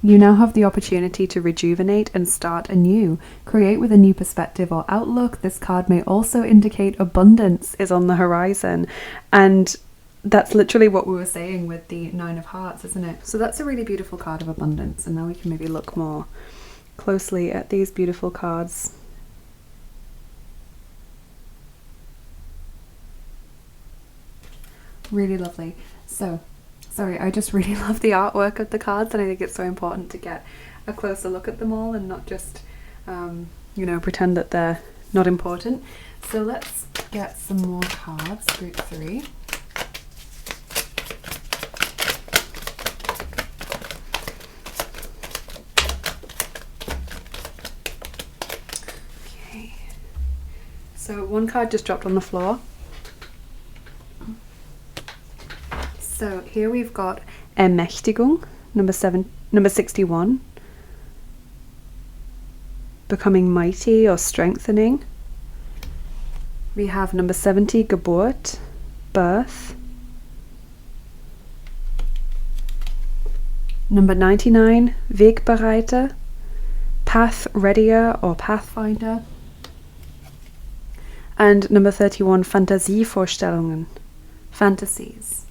You now have the opportunity to rejuvenate and start anew, create with a new perspective or outlook. This card may also indicate abundance is on the horizon. And that's literally what we were saying with the Nine of Hearts, isn't it? So that's a really beautiful card of abundance. And now we can maybe look more closely at these beautiful cards. Really lovely. So, sorry, I just really love the artwork of the cards, and I think it's so important to get a closer look at them all and not just, you know, pretend that they're not important. So let's get some more cards, group 3. Okay. So one card just dropped on the floor. So here we've got Ermächtigung, number 61, becoming mighty or strengthening. We have number 70, Geburt, birth. Number 99, Wegbereiter, path readier or pathfinder. And number 31, Fantasievorstellungen, fantasies.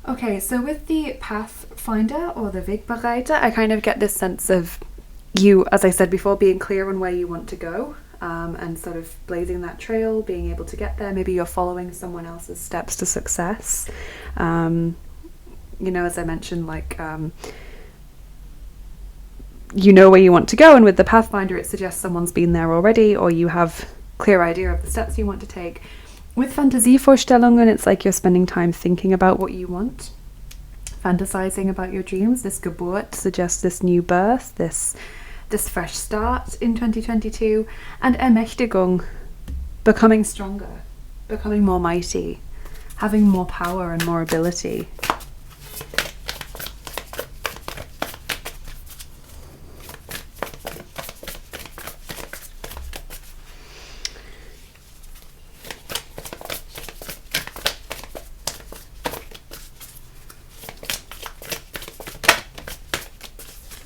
Okay, so with the Pathfinder or the Wegbereiter, I kind of get this sense of you, as I said before, being clear on where you want to go, and sort of blazing that trail, being able to get there. Maybe you're following someone else's steps to success. You know, as I mentioned, like, you know where you want to go, and with the Pathfinder, it suggests someone's been there already, or you have clear idea of the steps you want to take. With Fantasievorstellungen, it's like you're spending time thinking about what you want, fantasizing about your dreams. This Geburt suggests this new birth, this fresh start in 2022. And Ermächtigung, becoming stronger, becoming more mighty, having more power and more ability.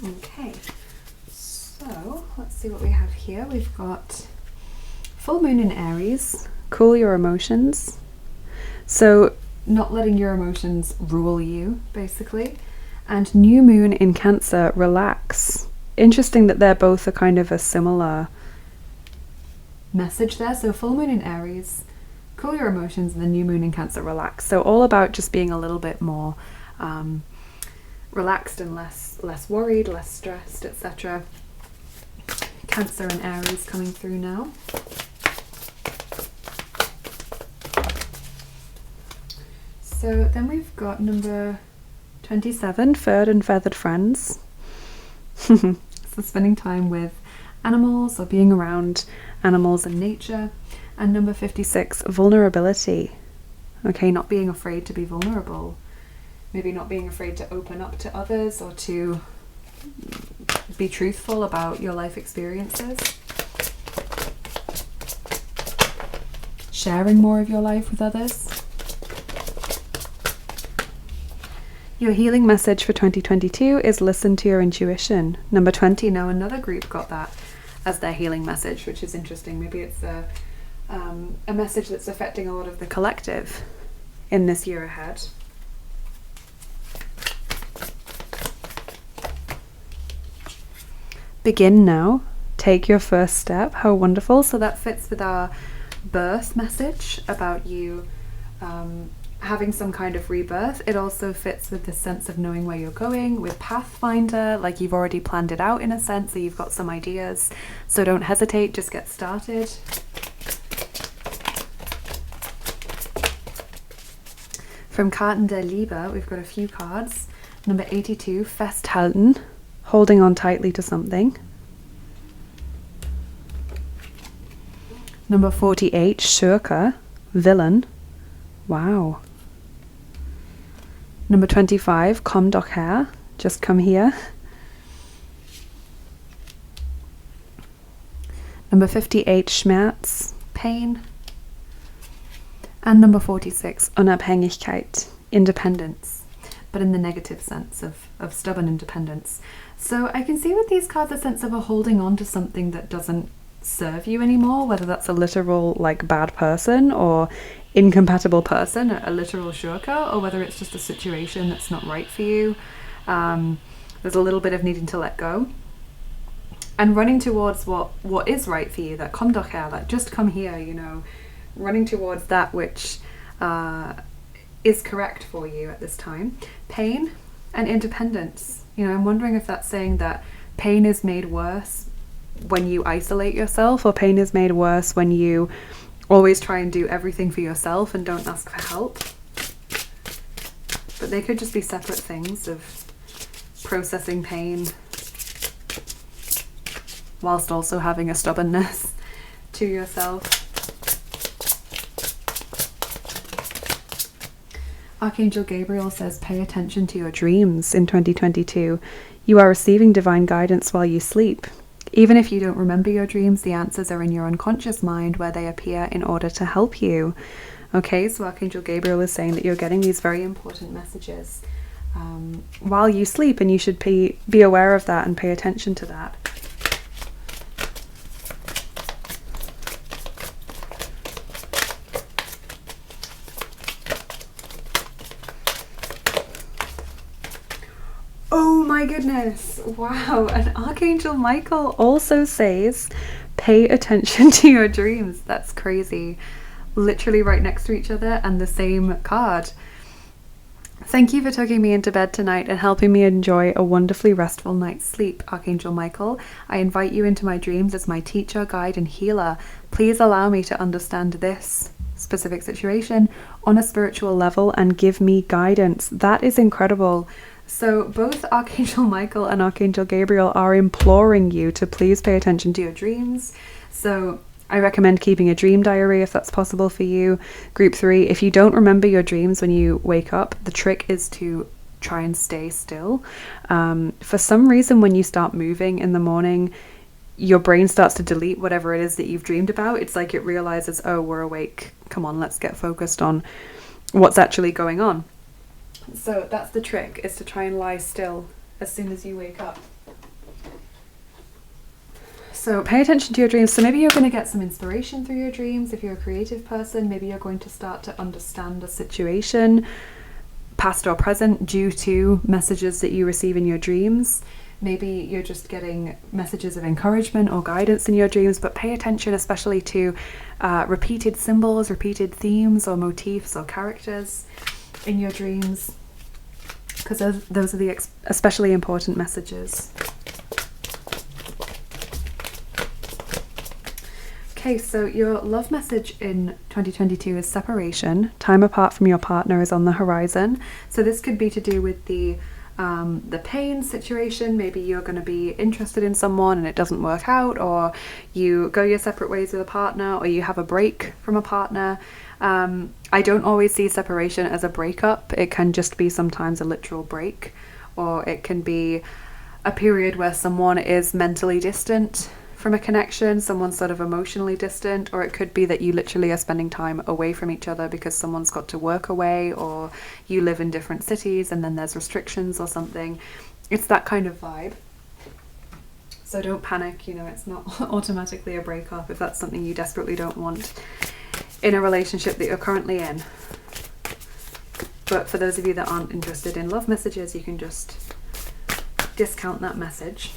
Okay, so let's see what we have here. We've got full moon in Aries, cool your emotions. So not letting your emotions rule you, basically. And new moon in Cancer, relax. Interesting that they're both a kind of a similar message there. So full moon in Aries, cool your emotions, and the new moon in Cancer, relax. So all about just being a little bit more relaxed and less worried, less stressed, etc. Cancer and Aries coming through now. So then we've got number 27, furred and feathered friends. So spending time with animals or being around animals and nature. And number 56, vulnerability. Okay, not being afraid to be vulnerable. Maybe not being afraid to open up to others or to be truthful about your life experiences. Sharing more of your life with others. Your healing message for 2022 is listen to your intuition. Number 20, now another group got that as their healing message, which is interesting. Maybe it's a message that's affecting a lot of the collective in this year ahead. Begin now. Take your first step. How wonderful. So that fits with our birth message about you having some kind of rebirth. It also fits with the sense of knowing where you're going with Pathfinder, like you've already planned it out in a sense, so you've got some ideas. So don't hesitate, just get started. From Karten der Liebe, we've got a few cards. Number 82, Festhalten, holding on tightly to something. Number 48, Schurke, villain. Wow. Number 25, Komm doch her, just come here. Number 58, Schmerz, pain. And number 46, Unabhängigkeit, independence, but in the negative sense of stubborn independence. So I can see with these cards a sense of a holding on to something that doesn't serve you anymore, whether that's a literal like bad person or incompatible person, a literal shurka, or whether it's just a situation that's not right for you. There's a little bit of needing to let go and running towards what is right for you, that komm doch her, that just come here, you know, running towards that which is correct for you at this time. Pain and independence. You know, I'm wondering if that's saying that pain is made worse when you isolate yourself, or pain is made worse when you always try and do everything for yourself and don't ask for help. But they could just be separate things of processing pain whilst also having a stubbornness to yourself. Archangel Gabriel says, pay attention to your dreams in 2022. You are receiving divine guidance while you sleep. Even if you don't remember your dreams, the answers are in your unconscious mind where they appear in order to help you. Okay, so Archangel Gabriel is saying that you're getting these very important messages while you sleep, and you should be aware of that and pay attention to that. Oh my goodness, wow, and Archangel Michael also says, pay attention to your dreams. That's crazy. Literally right next to each other and the same card. Thank you for tucking me into bed tonight and helping me enjoy a wonderfully restful night's sleep, Archangel Michael. I invite you into my dreams as my teacher, guide, and healer. Please allow me to understand this specific situation on a spiritual level and give me guidance. That is incredible. So both Archangel Michael and Archangel Gabriel are imploring you to please pay attention to your dreams. So I recommend keeping a dream diary if that's possible for you. Group 3, if you don't remember your dreams when you wake up, the trick is to try and stay still. For some reason, when you start moving in the morning, your brain starts to delete whatever it is that you've dreamed about. It's like it realizes, oh, we're awake. Come on, let's get focused on what's actually going on. So that's the trick, is to try and lie still as soon as you wake up. So pay attention to your dreams. So maybe you're going to get some inspiration through your dreams. If you're a creative person, maybe you're going to start to understand a situation, past or present, due to messages that you receive in your dreams. Maybe you're just getting messages of encouragement or guidance in your dreams, but pay attention especially to repeated symbols, repeated themes or motifs or characters in your dreams, because those are the especially important messages. Okay, so your love message in 2022 is separation. Time apart from your partner is on the horizon. So this could be to do with the pain situation. Maybe you're going to be interested in someone and it doesn't work out, or you go your separate ways with a partner, or you have a break from a partner. I don't always see separation as a breakup. It can just be sometimes a literal break, or it can be a period where someone is mentally distant from a connection, someone's sort of emotionally distant, or it could be that you literally are spending time away from each other because someone's got to work away, or you live in different cities and then there's restrictions or something. It's that kind of vibe. So don't panic, you know, it's not automatically a breakup if that's something you desperately don't want in a relationship that you're currently in. But for those of you that aren't interested in love messages, you can just discount that message.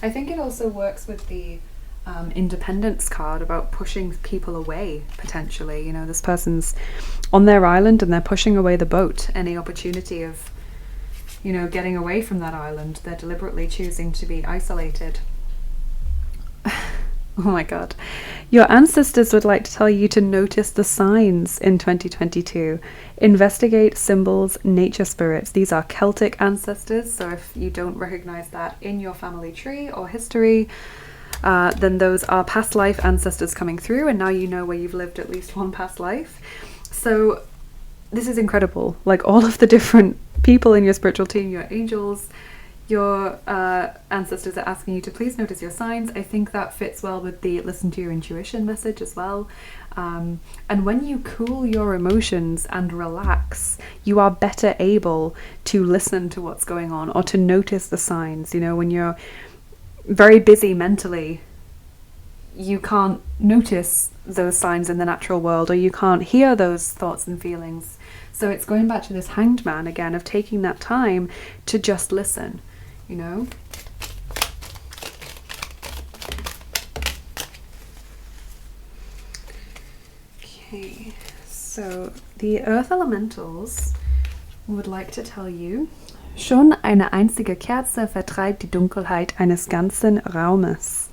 I think it also works with the independence card about pushing people away, potentially. You know, this person's on their island and they're pushing away the boat. Any opportunity of, you know, getting away from that island, they're deliberately choosing to be isolated. Oh my god. Your ancestors would like to tell you to notice the signs in 2022. Investigate symbols, nature spirits. These are Celtic ancestors, so if you don't recognize that in your family tree or history, then those are past life ancestors coming through, and now you know where you've lived at least one past life. So this is incredible. Like, all of the different people in your spiritual team, your angels, your ancestors are asking you to please notice your signs. I think that fits well with the listen to your intuition message as well. And when you cool your emotions and relax, you are better able to listen to what's going on or to notice the signs. You know, when you're very busy mentally, you can't notice those signs in the natural world, or you can't hear those thoughts and feelings. So it's going back to this Hanged Man again, of taking that time to just listen, you know? Okay, so the Earth Elementals would like to tell you, schon eine einzige Kerze vertreibt die Dunkelheit eines ganzen Raumes.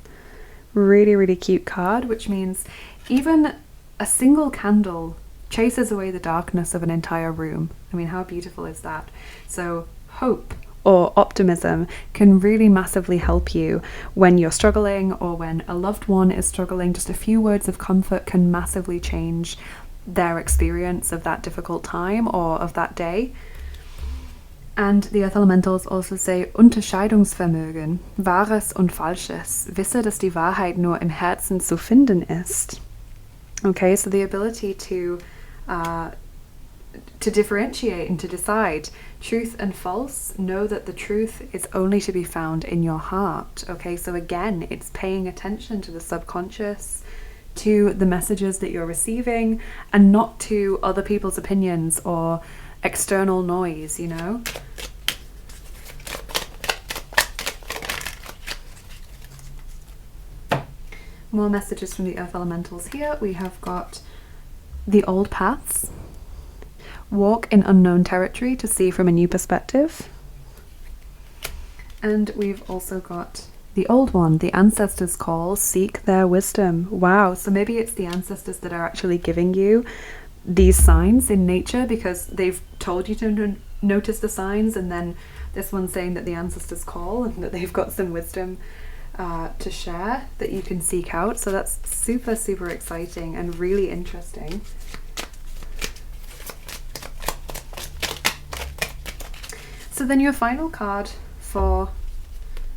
Really, really cute card, which means even a single candle chases away the darkness of an entire room. I mean, how beautiful is that? So hope or optimism can really massively help you when you're struggling, or when a loved one is struggling. Just a few words of comfort can massively change their experience of that difficult time or of that day. And the Earth Elementals also say Unterscheidungsvermögen, Wahres und Falsches. Wisse, dass die Wahrheit nur im Herzen zu finden ist. Okay, so the ability to differentiate and to decide truth and false. Know that the truth is only to be found in your heart. Okay, so again, it's paying attention to the subconscious, to the messages that you're receiving, and not to other people's opinions or external noise, you know? More messages from the Earth Elementals here. We have got the old paths. Walk in unknown territory to see from a new perspective. And we've also got the old one, the ancestors call, seek their wisdom. Wow, so maybe it's the ancestors that are actually giving you these signs in nature because they've told you to notice the signs, and then this one's saying that the ancestors call and that they've got some wisdom to share that you can seek out. So that's super, super exciting and really interesting. So then your final card for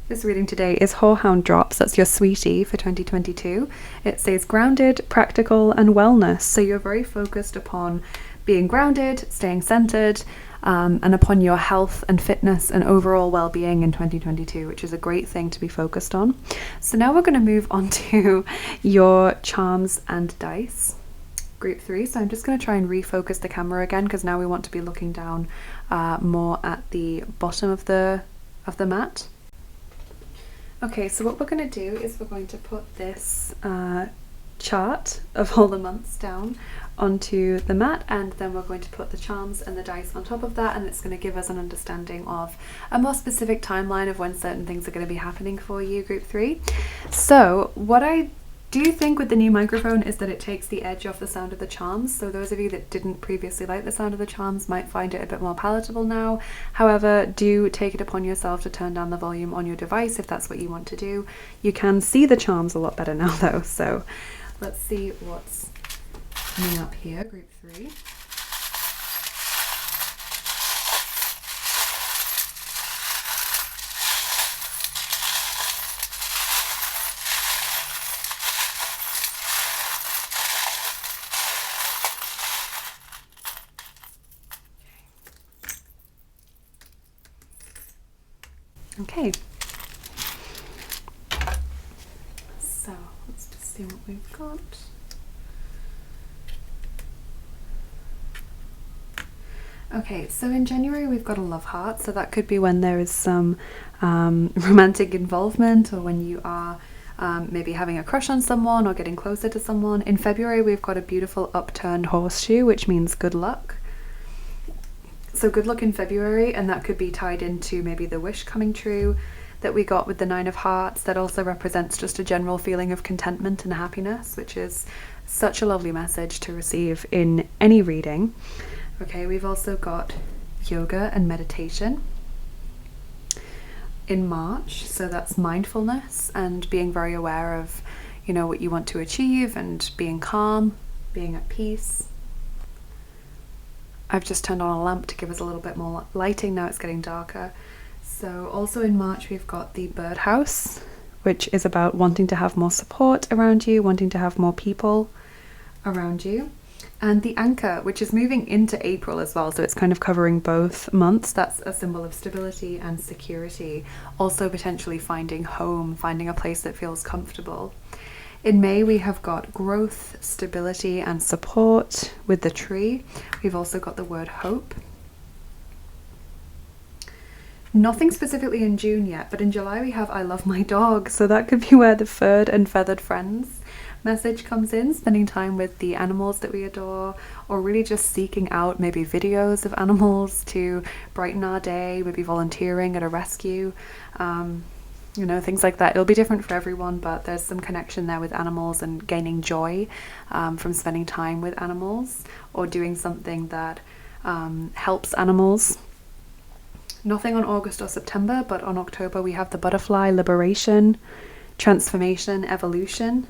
this reading today is Whorehound Drops. That's your sweetie for 2022. It says grounded, practical, and wellness. So you're very focused upon being grounded, staying centered, and upon your health and fitness and overall well-being in 2022, which is a great thing to be focused on. So now we're going to move on to your charms and dice. Group 3. So I'm just going to try and refocus the camera again, because now we want to be looking down more at the bottom of the mat. Okay, so what we're going to do is we're going to put this chart of all the months down onto the mat, and then we're going to put the charms and the dice on top of that, and it's going to give us an understanding of a more specific timeline of when certain things are going to be happening for you, Group 3. So what I do think with the new microphone is that it takes the edge off the sound of the charms. So those of you that didn't previously like the sound of the charms might find it a bit more palatable now. However, do take it upon yourself to turn down the volume on your device if that's what you want to do. You can see the charms a lot better now though. So let's see what's coming up here, Group 3. Okay. So let's just see what we've got. Okay, so in January we've got a love heart, so that could be when there is some romantic involvement, or when you are maybe having a crush on someone or getting closer to someone. In February we've got a beautiful upturned horseshoe, which means good luck. So good luck in February, and that could be tied into maybe the wish coming true that we got with the 9 of Hearts. That also represents just a general feeling of contentment and happiness, which is such a lovely message to receive in any reading. Okay, we've also got yoga and meditation in March, so that's mindfulness and being very aware of, you know, what you want to achieve and being calm, being at peace. I've just turned on a lamp to give us a little bit more lighting, now it's getting darker. So also in March we've got the birdhouse, which is about wanting to have more support around you, wanting to have more people around you. And the anchor, which is moving into April as well, so it's kind of covering both months. That's a symbol of stability and security. Also potentially finding home, finding a place that feels comfortable. In May we have got growth, stability and support with the tree. We've also got the word hope. Nothing specifically in June yet, but in July we have I love my dog, so that could be where the furred and feathered friends message comes in, spending time with the animals that we adore, or really just seeking out maybe videos of animals to brighten our day, maybe volunteering at a rescue, you know, things like that. It'll be different for everyone, but there's some connection there with animals and gaining joy from spending time with animals or doing something that helps animals. Nothing on August or September, but on October we have the butterfly, liberation, transformation, evolution.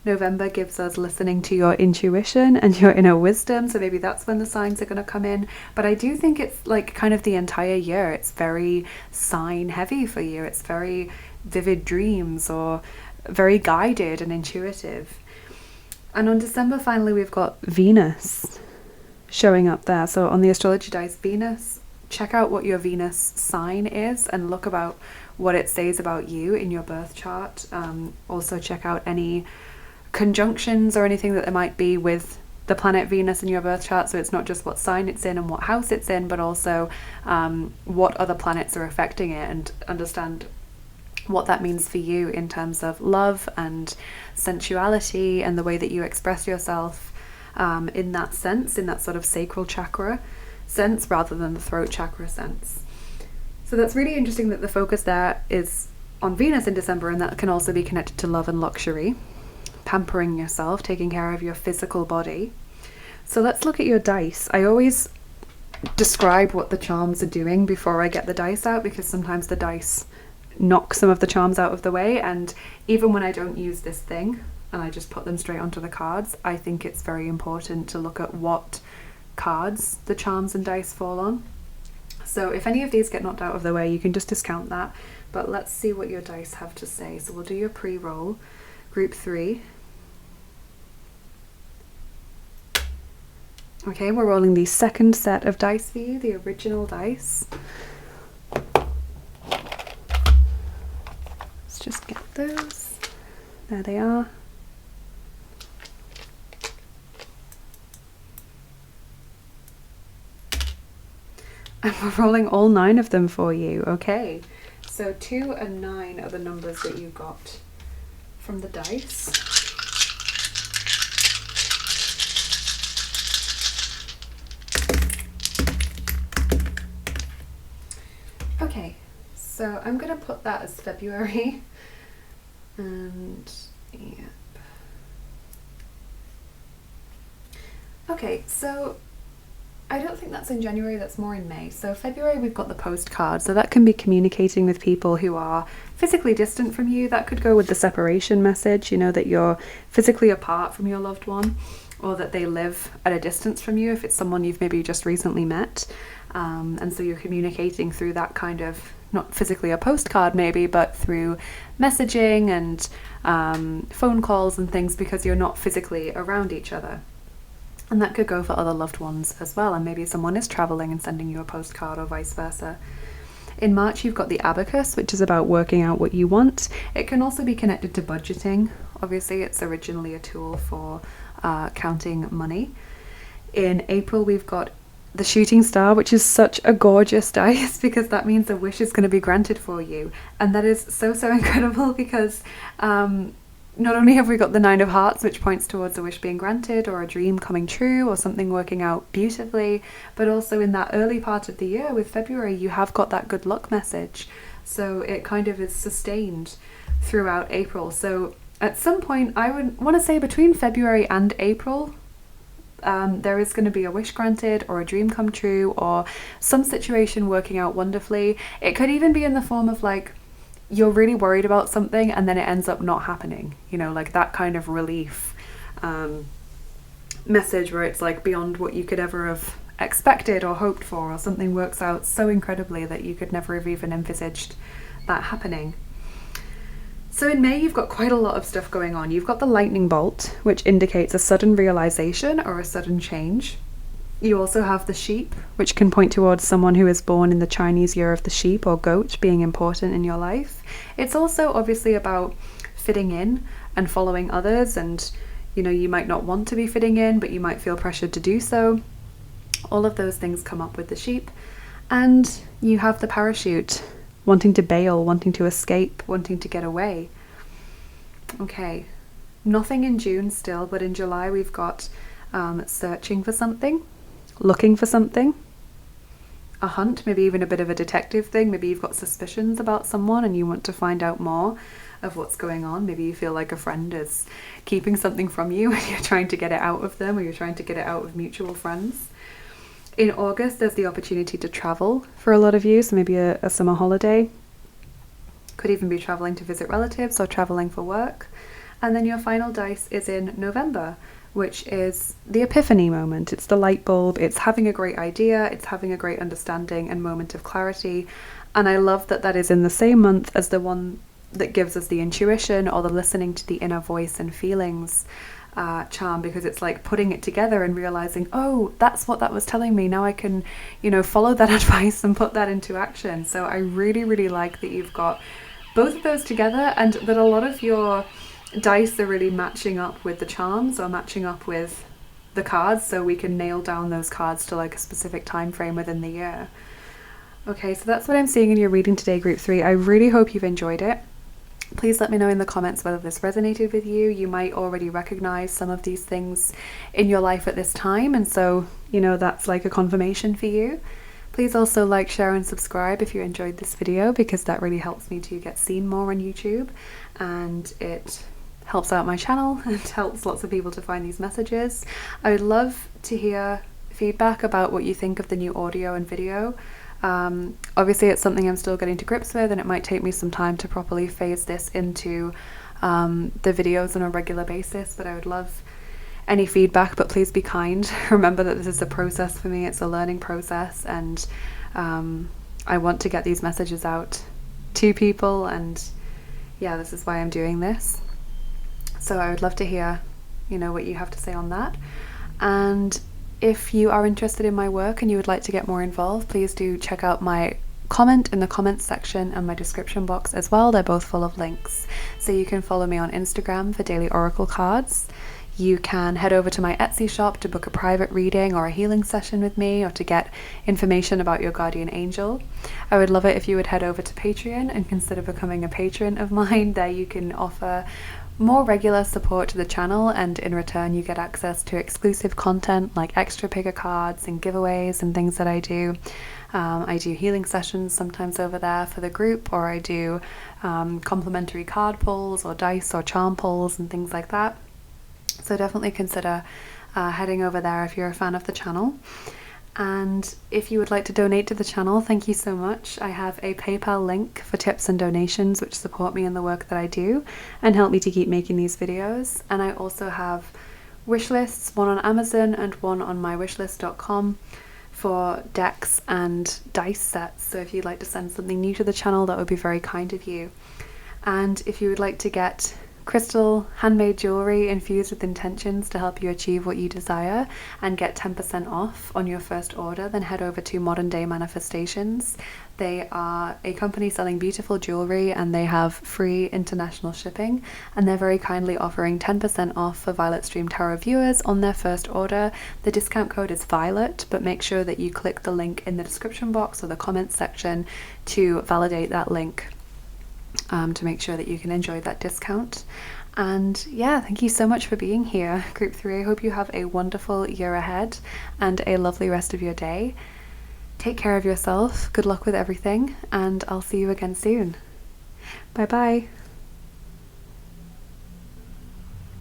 November gives us listening to your intuition and your inner wisdom, so maybe that's when the signs are going to come in. But I do think it's like kind of the entire year, it's very sign heavy for you. It's very vivid dreams or very guided and intuitive. And on December finally we've got Venus showing up there. So on the astrology dice, Venus, check out what your Venus sign is and look about what it says about you in your birth chart. Also check out any conjunctions or anything that there might be with the planet Venus in your birth chart, so it's not just what sign it's in and what house it's in, but also what other planets are affecting it, and understand what that means for you in terms of love and sensuality and the way that you express yourself in that sense, in that sort of sacral chakra sense rather than the throat chakra sense. So that's really interesting that the focus there is on Venus in December, and that can also be connected to love and luxury, pampering yourself, taking care of your physical body. So let's look at your dice. I always describe what the charms are doing before I get the dice out, because sometimes the dice knock some of the charms out of the way, and even when I don't use this thing and I just put them straight onto the cards, I think it's very important to look at what cards the charms and dice fall on. So if any of these get knocked out of the way, you can just discount that, but let's see what your dice have to say. So we'll do your pre-roll, group 3. Okay, we're rolling the second set of dice for you, the original dice. Let's just get those. There they are. And we're rolling all 9 of them for you. Okay, so 2 and 9 are the numbers that you got from the dice. Okay, so I'm going to put that as February, and yep. Okay, so I don't think that's in January, that's more in May. So February we've got the postcard, so that can be communicating with people who are physically distant from you. That could go with the separation message, you know, that you're physically apart from your loved one, or that they live at a distance from you if it's someone you've maybe just recently met. And so you're communicating through that kind of, not physically a postcard maybe, but through messaging and phone calls and things, because you're not physically around each other. And that could go for other loved ones as well, and maybe someone is traveling and sending you a postcard or vice versa. In March, you've got the abacus, which is about working out what you want. It can also be connected to budgeting. Obviously, it's originally a tool for counting money. In April, we've got the shooting star, which is such a gorgeous dice because that means a wish is going to be granted for you. And that is so incredible because not only have we got the 9 of hearts, which points towards a wish being granted or a dream coming true or something working out beautifully, but also in that early part of the year with February, you have got that good luck message. So it kind of is sustained throughout April. So at some point, I would want to say between February and April, there is going to be a wish granted or a dream come true or some situation working out wonderfully. It could even be in the form of like, you're really worried about something and then it ends up not happening, you know, like that kind of relief message where it's like beyond what you could ever have expected or hoped for, or something works out so incredibly that you could never have even envisaged that happening. So in May, you've got quite a lot of stuff going on. You've got the lightning bolt, which indicates a sudden realization or a sudden change. You also have the sheep, which can point towards someone who is born in the Chinese year of the sheep or goat being important in your life. It's also obviously about fitting in and following others, and you know, you might not want to be fitting in, but you might feel pressured to do so. All of those things come up with the sheep. And you have the parachute, wanting to bail, wanting to escape, wanting to get away. Okay, nothing in June still, but in July we've got searching for something, looking for something, a hunt, maybe even a bit of a detective thing. Maybe you've got suspicions about someone and you want to find out more of what's going on. Maybe you feel like a friend is keeping something from you and you're trying to get it out of them, or you're trying to get it out of mutual friends. In August, there's the opportunity to travel for a lot of you, so maybe a summer holiday. Could even be traveling to visit relatives or traveling for work. And then your final dice is in November, which is the epiphany moment. It's the light bulb, it's having a great idea, it's having a great understanding and moment of clarity. And I love that that is in the same month as the one that gives us the intuition or the listening to the inner voice and feelings charm, because it's like putting it together and realizing, oh, that's what that was telling me. Now I can, you know, follow that advice and put that into action. So I really like that you've got both of those together, and that a lot of your dice are really matching up with the charms or matching up with the cards, so we can nail down those cards to like a specific time frame within the year. Okay, so that's what I'm seeing in your reading today, group 3. I really hope you've enjoyed it. Please let me know in the comments whether this resonated with you. You might already recognize some of these things in your life at this time, and so, you know, that's like a confirmation for you. Please also like, share and subscribe if you enjoyed this video, because that really helps me to get seen more on YouTube, and it helps out my channel and helps lots of people to find these messages. I would love to hear feedback about what you think of the new audio and video. Obviously it's something I'm still getting to grips with, and it might take me some time to properly phase this into the videos on a regular basis, but I would love any feedback. But please be kind. Remember that this is a process for me, it's a learning process, and I want to get these messages out to people, and yeah, this is why I'm doing this. So I would love to hear, you know, what you have to say on that. And if you are interested in my work and you would like to get more involved, please do check out my comment in the comments section and my description box as well. They're both full of links. So you can follow me on Instagram for daily oracle cards. You can head over to my Etsy shop to book a private reading or a healing session with me, or to get information about your guardian angel. I would love it if you would head over to Patreon and consider becoming a patron of mine. There you can offer more regular support to the channel, and in return you get access to exclusive content like extra picker cards and giveaways and things that I do. I do healing sessions sometimes over there for the group, or I do complimentary card pulls or dice or charm pulls and things like that. So definitely consider heading over there if you're a fan of the channel. And if you would like to donate to the channel, thank you so much. I have a PayPal link for tips and donations which support me in the work that I do and help me to keep making these videos. And I also have wish lists, one on Amazon and one on mywishlist.com, for decks and dice sets. So if you'd like to send something new to the channel, that would be very kind of you. And if you would like to get crystal handmade jewelry infused with intentions to help you achieve what you desire and get 10% off on your first order, then head over to Modern Day Manifestations. They are a company selling beautiful jewelry and they have free international shipping, and they're very kindly offering 10% off for Violet Stream Tarot viewers on their first order. The discount code is Violet, but make sure that you click the link in the description box or the comments section to validate that link, to make sure that you can enjoy that discount. And yeah, thank you so much for being here, Group 3. I hope you have a wonderful year ahead and a lovely rest of your day. Take care of yourself, good luck with everything, and I'll see you again soon. Bye bye.